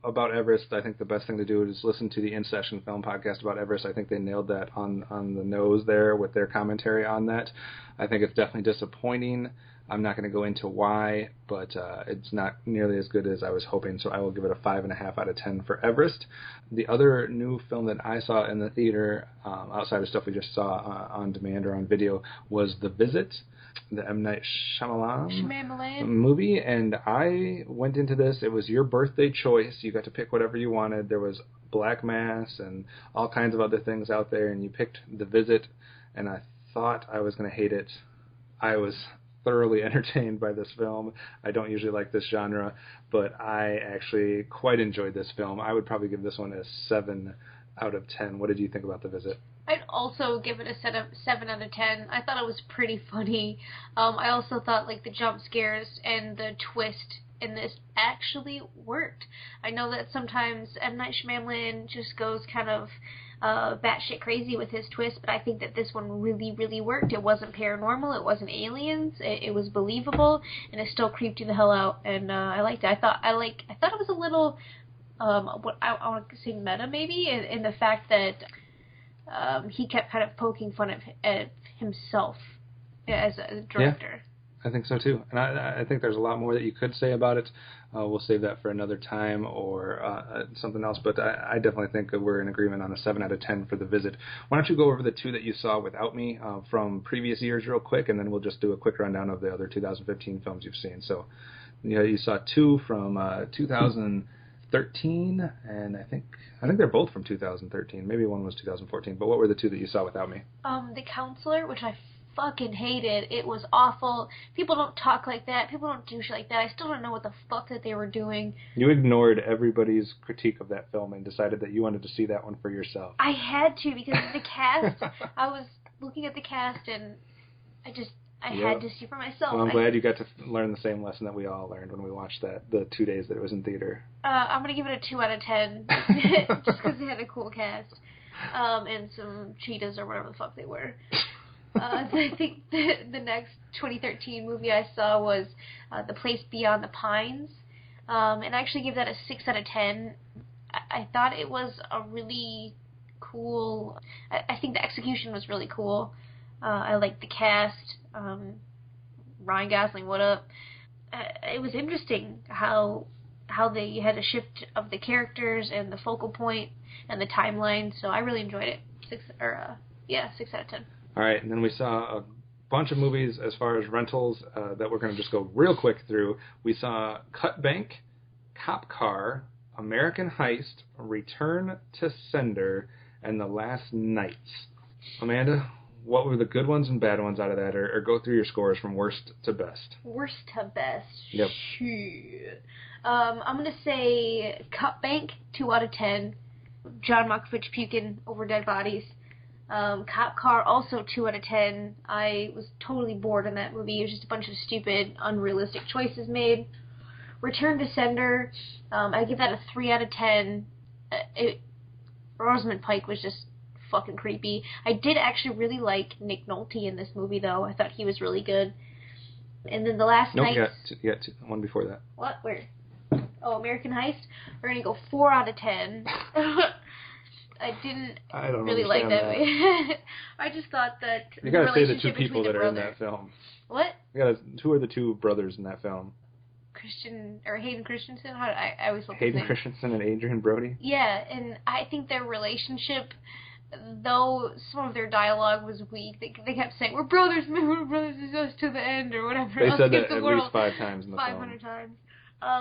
about Everest, I think the best thing to do is listen to the In Session Film podcast about Everest. I think they nailed that on the nose there with their commentary on that. I think it's definitely disappointing. I'm not going to go into why, but it's not nearly as good as I was hoping, so I will give it a 5.5 out of 10 for Everest. The other new film that I saw in the theater, outside of stuff we just saw on demand or on video, was The Visit, the M. Night Shyamalan movie, and I went into this. It was your birthday choice. You got to pick whatever you wanted. There was Black Mass and all kinds of other things out there, and you picked The Visit, and I thought I was going to hate it. I was thoroughly entertained by this film. I don't usually like this genre, but I actually quite enjoyed this film. I would probably give this one a 7 out of 10. What did you think about The Visit? I'd also give it a 7 out of 10. I thought it was pretty funny. I also thought the jump scares and the twist in this actually worked. I know that sometimes M. Night Shyamalan just goes kind of batshit crazy with his twist, but I think that this one really, really worked. It wasn't paranormal, it wasn't aliens, it was believable, and it still creeped you the hell out, and I liked it. I thought it was a little, what I want to say meta maybe, in the fact that he kept kind of poking fun at himself as a director. Yeah. I think so too, and I think there's a lot more that you could say about it. We'll save that for another time or something else, but I definitely think that we're in agreement on a 7 out of 10 for The Visit. Why don't you go over the two that you saw without me from previous years real quick, and then we'll just do a quick rundown of the other 2015 films you've seen. So you saw two from 2013, and I think they're both from 2013. Maybe one was 2014, but what were the two that you saw without me? The Counselor, which I fucking hated. It was awful. People don't talk like that. People don't do shit like that. I still don't know what the fuck that they were doing. You ignored everybody's critique of that film and decided that you wanted to see that one for yourself. I had to because of the cast. I was looking at the cast and I had to see for myself. Well, I'm glad you got to learn the same lesson that we all learned when we watched the 2 days that it was in theater. I'm going to give it a 2 out of 10, just because they had a cool cast, and some cheetahs or whatever the fuck they were. I think the next 2013 movie I saw was The Place Beyond the Pines, and I actually gave that a 6 out of 10. I thought it was a really cool, I think the execution was really cool. I liked the cast. Ryan Gosling, what up? It was interesting how they had a shift of the characters and the focal point and the timeline, so I really enjoyed it. 6 out of 10. All right, and then we saw a bunch of movies as far as rentals that we're going to just go real quick through. We saw Cut Bank, Cop Car, American Heist, Return to Sender, and The Last Nights. Amanda, what were the good ones and bad ones out of that, or go through your scores from worst to best? Worst to best. Yep. Shit. I'm going to say Cut Bank, 2 out of 10. John Malkovich puking over dead bodies. Cop Car, also 2 out of 10. I was totally bored in that movie. It was just a bunch of stupid, unrealistic choices made. Return to Sender, I give that a 3 out of 10. Rosamund Pike was just fucking creepy. I did actually really like Nick Nolte in this movie, though. I thought he was really good. And then The Last Night... No, one before that. What? Where? Oh, American Heist? We're going to go 4 out of 10. I don't really like that movie. I just thought that you gotta say the two people that are in that film. What? Who are the two brothers in that film? Hayden Christensen? I always look Hayden Christensen and Adrian Brody? Yeah, and I think their relationship, though some of their dialogue was weak, they kept saying, we're brothers, man, we're brothers, it's us to the end, or whatever. They said that at least 5 times in the 500 film. 500 times.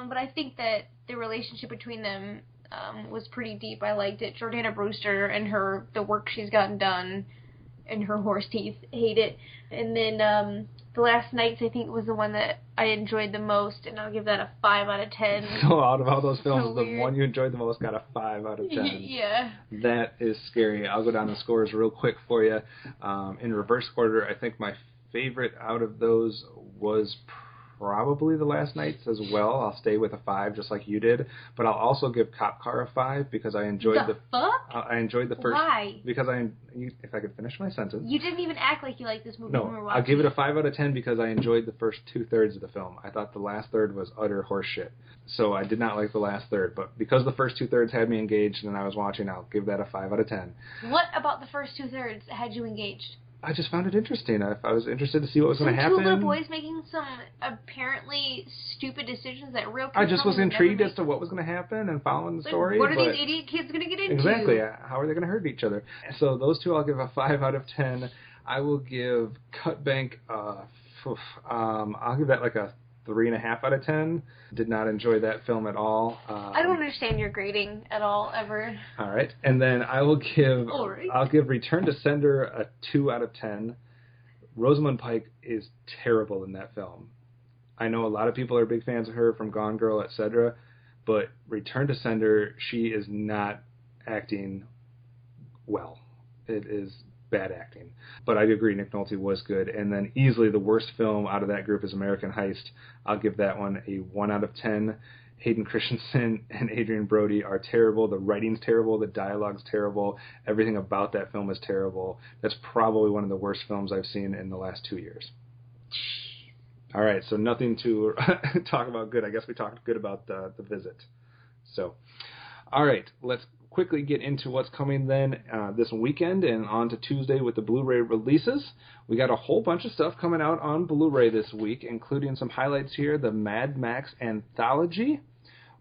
But I think that the relationship between them was pretty deep. I liked it. Jordana Brewster and the work she's gotten done, and her horse teeth, hate it. And then The Last Nights, I think, was the one that I enjoyed the most, and I'll give that a 5 out of 10. So out of all those films, So the weird. one you enjoyed the most got a 5 out of 10. Yeah. That is scary. I'll go down the scores real quick for you. In reverse order, I think my favorite out of those was probably The Last Nights as well. I'll stay with a 5 just like you did, but I'll also give Cop Car a 5 because I enjoyed I enjoyed the first. Why? Because if I could finish my sentence. You didn't even act like you liked this movie when we were No, watching I'll give it a 5 out of 10 because I enjoyed the first 2/3 of the film. I thought the last third was utter horseshit, so I did not like the last third. But because the first 2/3 had me engaged and I was watching, I'll give that a 5 out of 10. What about the first 2/3 had you engaged? I just found it interesting. I was interested to see what was going to happen. 2 little boys making some apparently stupid decisions that real kids I just was intrigued as to what was going to happen and following the story. What are these idiot kids going to get into? Exactly. How are they going to hurt each other? So those two I'll give a 5 out of 10. I will give Cut Bank, I'll give that like a 3.5 out of 10. Did not enjoy that film at all. I don't understand your grading at all, ever. All right. And then I'll give Return to Sender a 2 out of 10. Rosamund Pike is terrible in that film. I know a lot of people are big fans of her from Gone Girl, etc., but Return to Sender, she is not acting well. It is bad acting. But I do agree Nick Nolte was good. And then easily the worst film out of that group is American Heist. I'll give that one a 1 out of 10. Hayden Christensen and Adrian Brody are terrible. The writing's terrible. The dialogue's terrible. Everything about that film is terrible. That's probably one of the worst films I've seen in the last 2 years. All right, so nothing to talk about good. I guess we talked good about the visit. So, all right, let's quickly get into what's coming then this weekend and on to Tuesday with the Blu-ray releases. We got a whole bunch of stuff coming out on Blu-ray this week, including some highlights here, the Mad Max Anthology.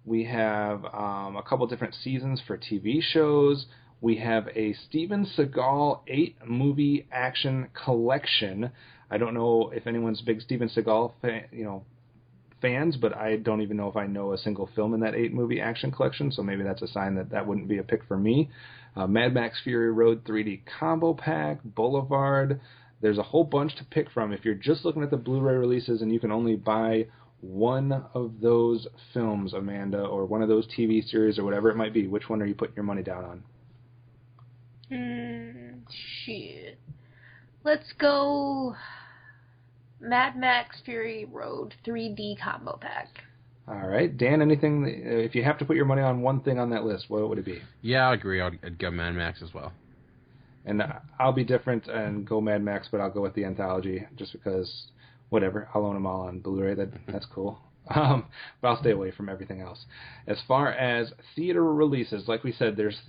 We have a couple different seasons for TV shows. We have a Steven Seagal 8-movie action collection. I don't know if anyone's big Steven Seagal fans, but I don't even know if I know a single film in that 8-movie action collection, so maybe that's a sign that wouldn't be a pick for me. Mad Max Fury Road 3D Combo Pack, Boulevard. There's a whole bunch to pick from. If you're just looking at the Blu-ray releases and you can only buy one of those films, Amanda, or one of those TV series or whatever it might be, which one are you putting your money down on? Shit. Let's go Mad Max Fury Road 3D combo pack. All right. Dan, anything, if you have to put your money on one thing on that list, what would it be? Yeah, I agree. I'd go Mad Max as well. And I'll be different and go Mad Max, but I'll go with the anthology just because, whatever, I'll own them all on Blu-ray. That's cool. But I'll stay away from everything else. As far as theater releases, like we said, there's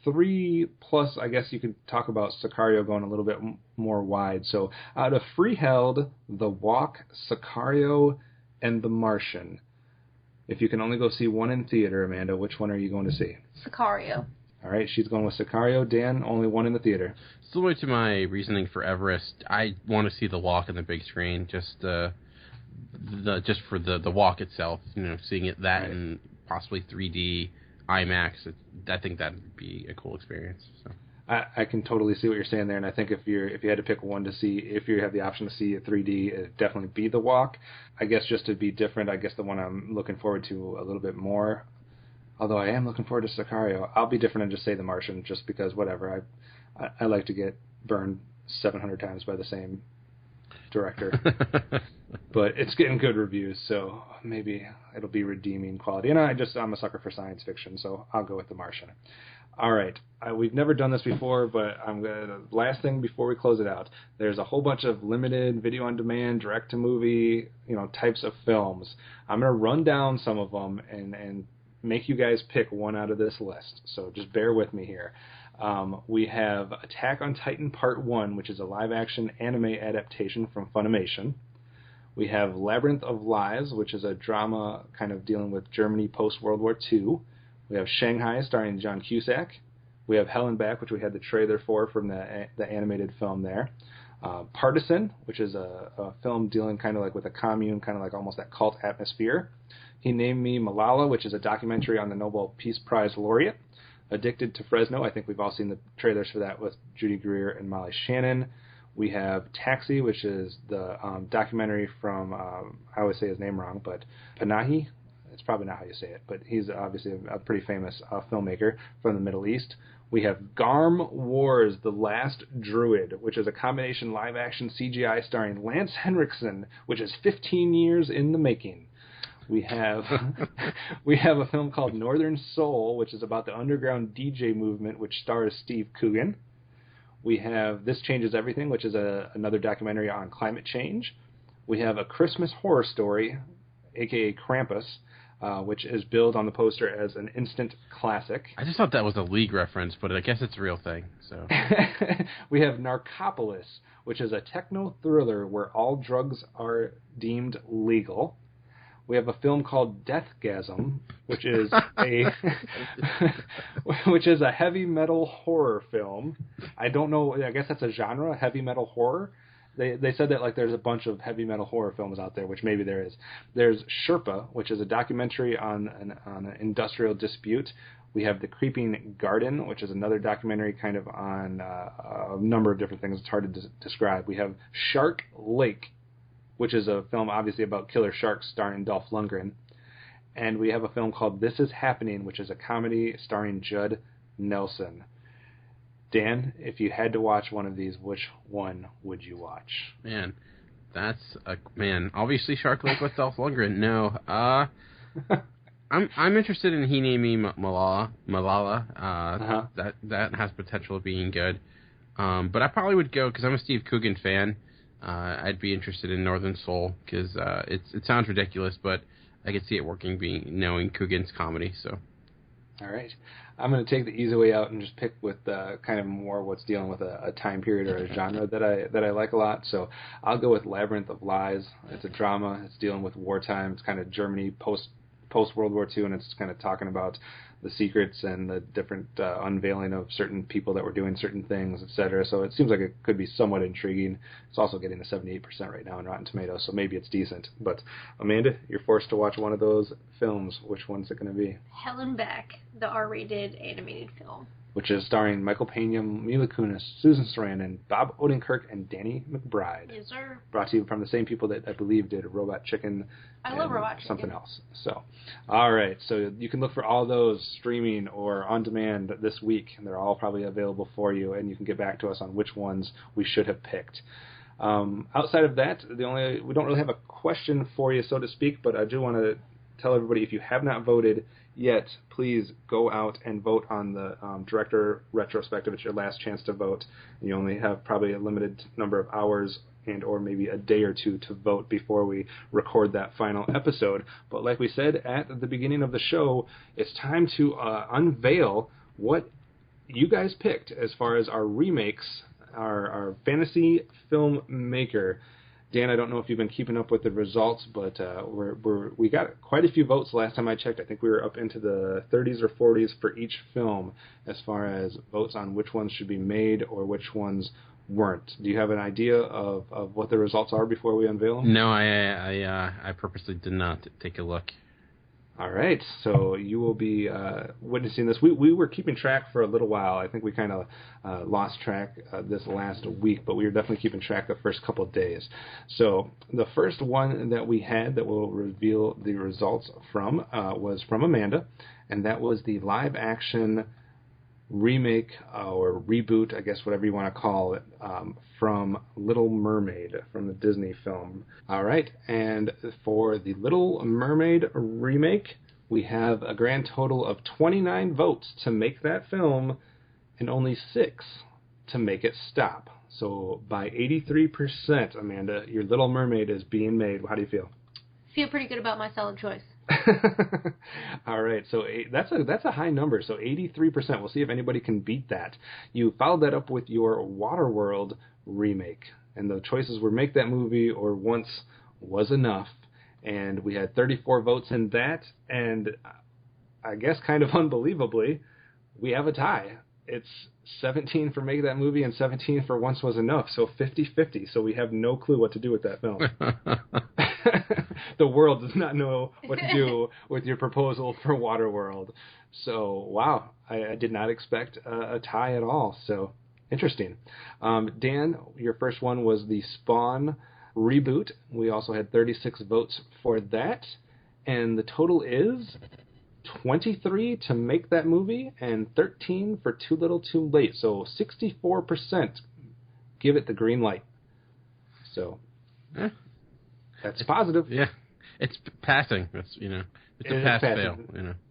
3 plus, I guess you could talk about Sicario going a little bit more wide. So out of Freeheld, The Walk, Sicario, and The Martian, if you can only go see one in theater, Amanda, which one are you going to see? Sicario. All right, she's going with Sicario. Dan, only one in the theater. Similar to my reasoning for Everest, I want to see The Walk on the big screen, just for the walk itself. Seeing it that in possibly 3D IMAX. I think that'd be a cool experience. So. I can totally see what you're saying there, and I think if you had to pick one to see, if you have the option to see it 3D, it'd definitely be The Walk. I guess just to be different, I guess the one I'm looking forward to a little bit more. Although I am looking forward to Sicario, I'll be different and just say The Martian, just because whatever. I like to get burned 700 times by the same director, but it's getting good reviews, so maybe it'll be redeeming quality. And I'm a sucker for science fiction, so I'll go with The Martian. All right, we've never done this before, but last thing before we close it out. There's a whole bunch of limited video on demand, direct to movie, types of films. I'm gonna run down some of them and make you guys pick one out of this list. So just bear with me here. We have Attack on Titan Part 1, which is a live-action anime adaptation from Funimation. We have Labyrinth of Lies, which is a drama kind of dealing with Germany post-World War II. We have Shanghai, starring John Cusack. We have Hell and Back, which we had the trailer for from the animated film there. Partisan, which is a film dealing kind of like with a commune, kind of like almost that cult atmosphere. He Named Me Malala, which is a documentary on the Nobel Peace Prize laureate. Addicted to Fresno, I think we've all seen the trailers for that with Judy Greer and Molly Shannon. We have Taxi, which is the documentary from, I always say his name wrong, but Panahi. It's probably not how you say it, but he's obviously a pretty famous filmmaker from the Middle East. We have Garm Wars, The Last Druid, which is a combination live-action CGI starring Lance Henriksen, which is 15 years in the making. We have a film called Northern Soul, which is about the underground DJ movement, which stars Steve Coogan. We have This Changes Everything, which is another documentary on climate change. We have A Christmas Horror Story, a.k.a. Krampus, which is billed on the poster as an instant classic. I just thought that was a League reference, but I guess it's a real thing. So we have Narcopolis, which is a techno thriller where all drugs are deemed legal. We have a film called Deathgasm, which is a heavy metal horror film. I don't know. I guess that's a genre, heavy metal horror. They said that like there's a bunch of heavy metal horror films out there, which maybe there is. There's Sherpa, which is a documentary on an industrial dispute. We have The Creeping Garden, which is another documentary kind of on a number of different things. It's hard to describe. We have Shark Lake, which is a film obviously about killer sharks starring Dolph Lundgren. And we have a film called This Is Happening, which is a comedy starring Judd Nelson. Dan, if you had to watch one of these, which one would you watch? Man, obviously Shark Lake with Dolph Lundgren. No, I'm interested in He Named Me Malala. That has potential of being good. But I probably would go, because I'm a Steve Coogan fan. I'd be interested in Northern Soul because it sounds ridiculous, but I could see it working, knowing Coogan's comedy. So, all right, I'm going to take the easy way out and just pick with kind of more what's dealing with a time period or a genre that I like a lot. So I'll go with Labyrinth of Lies. It's a drama. It's dealing with wartime. It's kind of Germany post World War II, and it's kind of talking about the secrets and the different unveiling of certain people that were doing certain things, etc. So it seems like it could be somewhat intriguing. It's also getting a 78% right now on Rotten Tomatoes, so maybe it's decent. But Amanda, you're forced to watch one of those films. Which one's it going to be? Hell and Back, the R-rated animated film. Which is starring Michael Pena, Mila Kunis, Susan Sarandon, Bob Odenkirk, and Danny McBride. Yes, sir. Brought to you from the same people that I believe did Robot Chicken. I love Robot Chicken. Something else. So, all right. So you can look for all those streaming or on demand this week, and they're all probably available for you, and you can get back to us on which ones we should have picked. Outside of that, we don't really have a question for you, so to speak, but I do want to tell everybody, if you have not voted yet, please go out and vote on the director retrospective. It's your last chance to vote. You only have probably a limited number of hours and or maybe a day or two to vote before we record that final episode. But like we said at the beginning of the show, it's time to unveil what you guys picked as far as our remakes, our fantasy film maker. Dan, I don't know if you've been keeping up with the results, but we got quite a few votes last time I checked. I think we were up into the 30s or 40s for each film as far as votes on which ones should be made or which ones weren't. Do you have an idea of what the results are before we unveil them? No, I purposely did not take a look. All right, so you will be witnessing this. We were keeping track for a little while. I think we kind of lost track this last week, but we were definitely keeping track the first couple of days. So the first one that we had that we'll reveal the results from was from Amanda, and that was the live-action remake or reboot, I guess, whatever you want to call it, from Little Mermaid, from the Disney film. All right, and for the Little Mermaid remake, we have a grand total of 29 votes to make that film and only 6 to make it stop. So by 83%, Amanda, your Little Mermaid is being made. How do you feel? Feel pretty good about my solid choice. All right, so that's a high number. So 83%. We'll see if anybody can beat that. You followed that up with your Waterworld remake, and the choices were make that movie or Once Was Enough, and we had 34 votes in that. And I guess kind of unbelievably, we have a tie. It's 17 for Make That Movie and 17 for Once Was Enough, so 50-50. So we have no clue what to do with that film. The world does not know what to do with your proposal for Waterworld. So, wow, I did not expect a tie at all. So, interesting. Dan, your first one was the Spawn reboot. We also had 36 votes for that. And the total is 23 to Make That Movie and 13 for Too Little Too Late. So 64% give it the green light. So that's positive. Yeah, it's passing. It's it's a pass fail.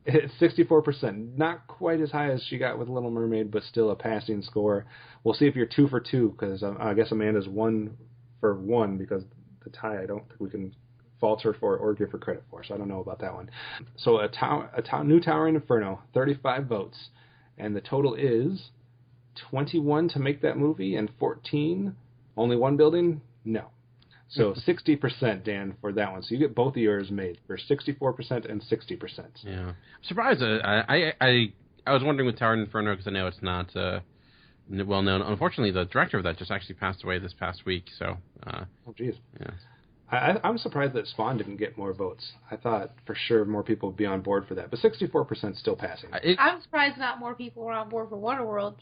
It's 64%, not quite as high as she got with Little Mermaid, but still a passing score. We'll see if you're 2 for 2, because I guess Amanda's 1 for 1, because the tie I don't think we can fault her for or give her credit for, so I don't know about that one. So a new Towering Inferno, 35 votes, and the total is 21 to Make That Movie and 14. Only one building? No. So 60%, Dan, for that one. So you get both of yours made for 64% and 60%. Yeah, I'm surprised. I was wondering with Towering Inferno, because I know it's not well known. Unfortunately, the director of that just actually passed away this past week. So. Oh, geez. Yeah. I'm surprised that Spawn didn't get more votes. I thought for sure more people would be on board for that, but 64% still passing. I'm surprised not more people were on board for Waterworld.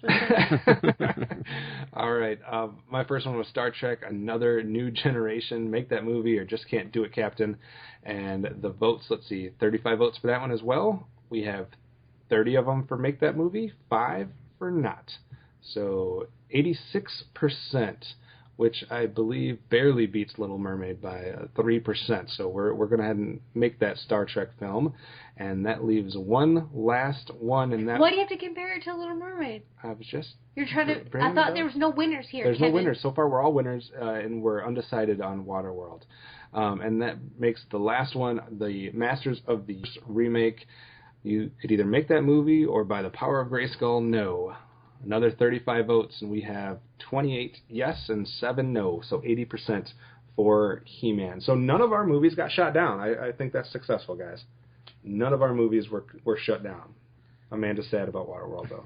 All right. My first one was Star Trek, Another New Generation. Make That Movie or Just Can't Do It, Captain. And the votes, let's see, 35 votes for that one as well. We have 30 of them for Make That Movie, 5 for Not. So 86%. Which I believe barely beats Little Mermaid by 3%. So we're going to go ahead and make that Star Trek film, and that leaves one last one. And that. Why do you have to compare it to Little Mermaid? I was just. You're trying to. I thought there was no winners here. There's Kevin. no winners so far. We're all winners, and we're undecided on Waterworld, and that makes the last one the Masters of the remake. You could either make that movie or by the power of Grayskull, no. Another 35 votes, and we have 28 yes and 7 no, so 80% for He-Man. So none of our movies got shot down. I think that's successful, guys. None of our movies were shut down. Amanda's sad about Waterworld, though.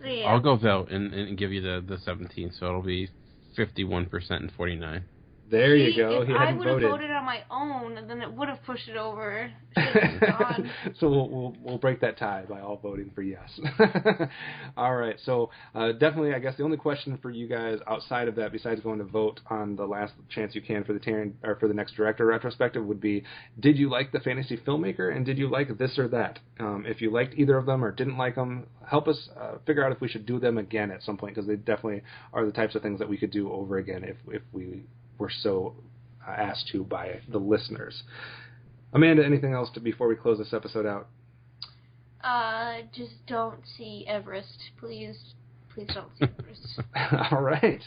Yeah. I'll go vote and give you the 17, so it'll be 51% and 49. There you go. If He I hadn't would have voted. voted on my own, then it would have pushed it over. Gone. So we'll break that tie by all voting for yes. All right. So definitely, I guess the only question for you guys outside of that, besides going to vote on the last chance you can for the next director retrospective, would be: did you like the fantasy filmmaker, and did you like this or that? If you liked either of them or didn't like them, help us figure out if we should do them again at some point, because they definitely are the types of things that we could do over again if we were so asked to by the listeners. Amanda, anything else before we close this episode out? Just don't see Everest, please. Please don't see Everest. All right.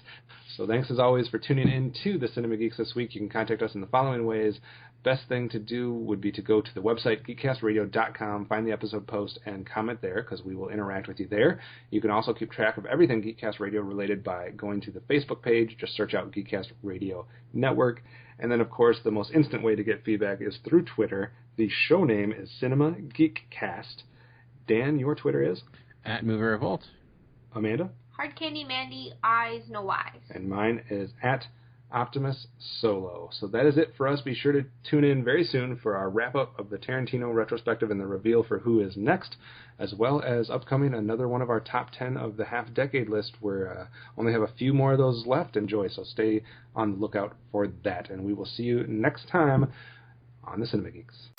So thanks as always for tuning in to the Cinema Geeks this week. You can contact us in the following ways. Best thing to do would be to go to the website, geekcastradio.com, find the episode post, and comment there, because we will interact with you there. You can also keep track of everything GeekCast Radio related by going to the Facebook page. Just search out GeekCast Radio Network. And then, of course, the most instant way to get feedback is through Twitter. The show name is Cinema Geekcast. Dan, your Twitter is? @MovieRevolt. Amanda? Hard Candy Mandy, eyes, no eyes. And mine is Optimus Solo. So that is it for us. Be sure to tune in very soon for our wrap-up of the Tarantino retrospective and the reveal for who is next, as well as upcoming another one of our top 10 of the half-decade list. We're only have a few more of those left, enjoy, so stay on the lookout for that. And we will see you next time on the Cinema Geeks.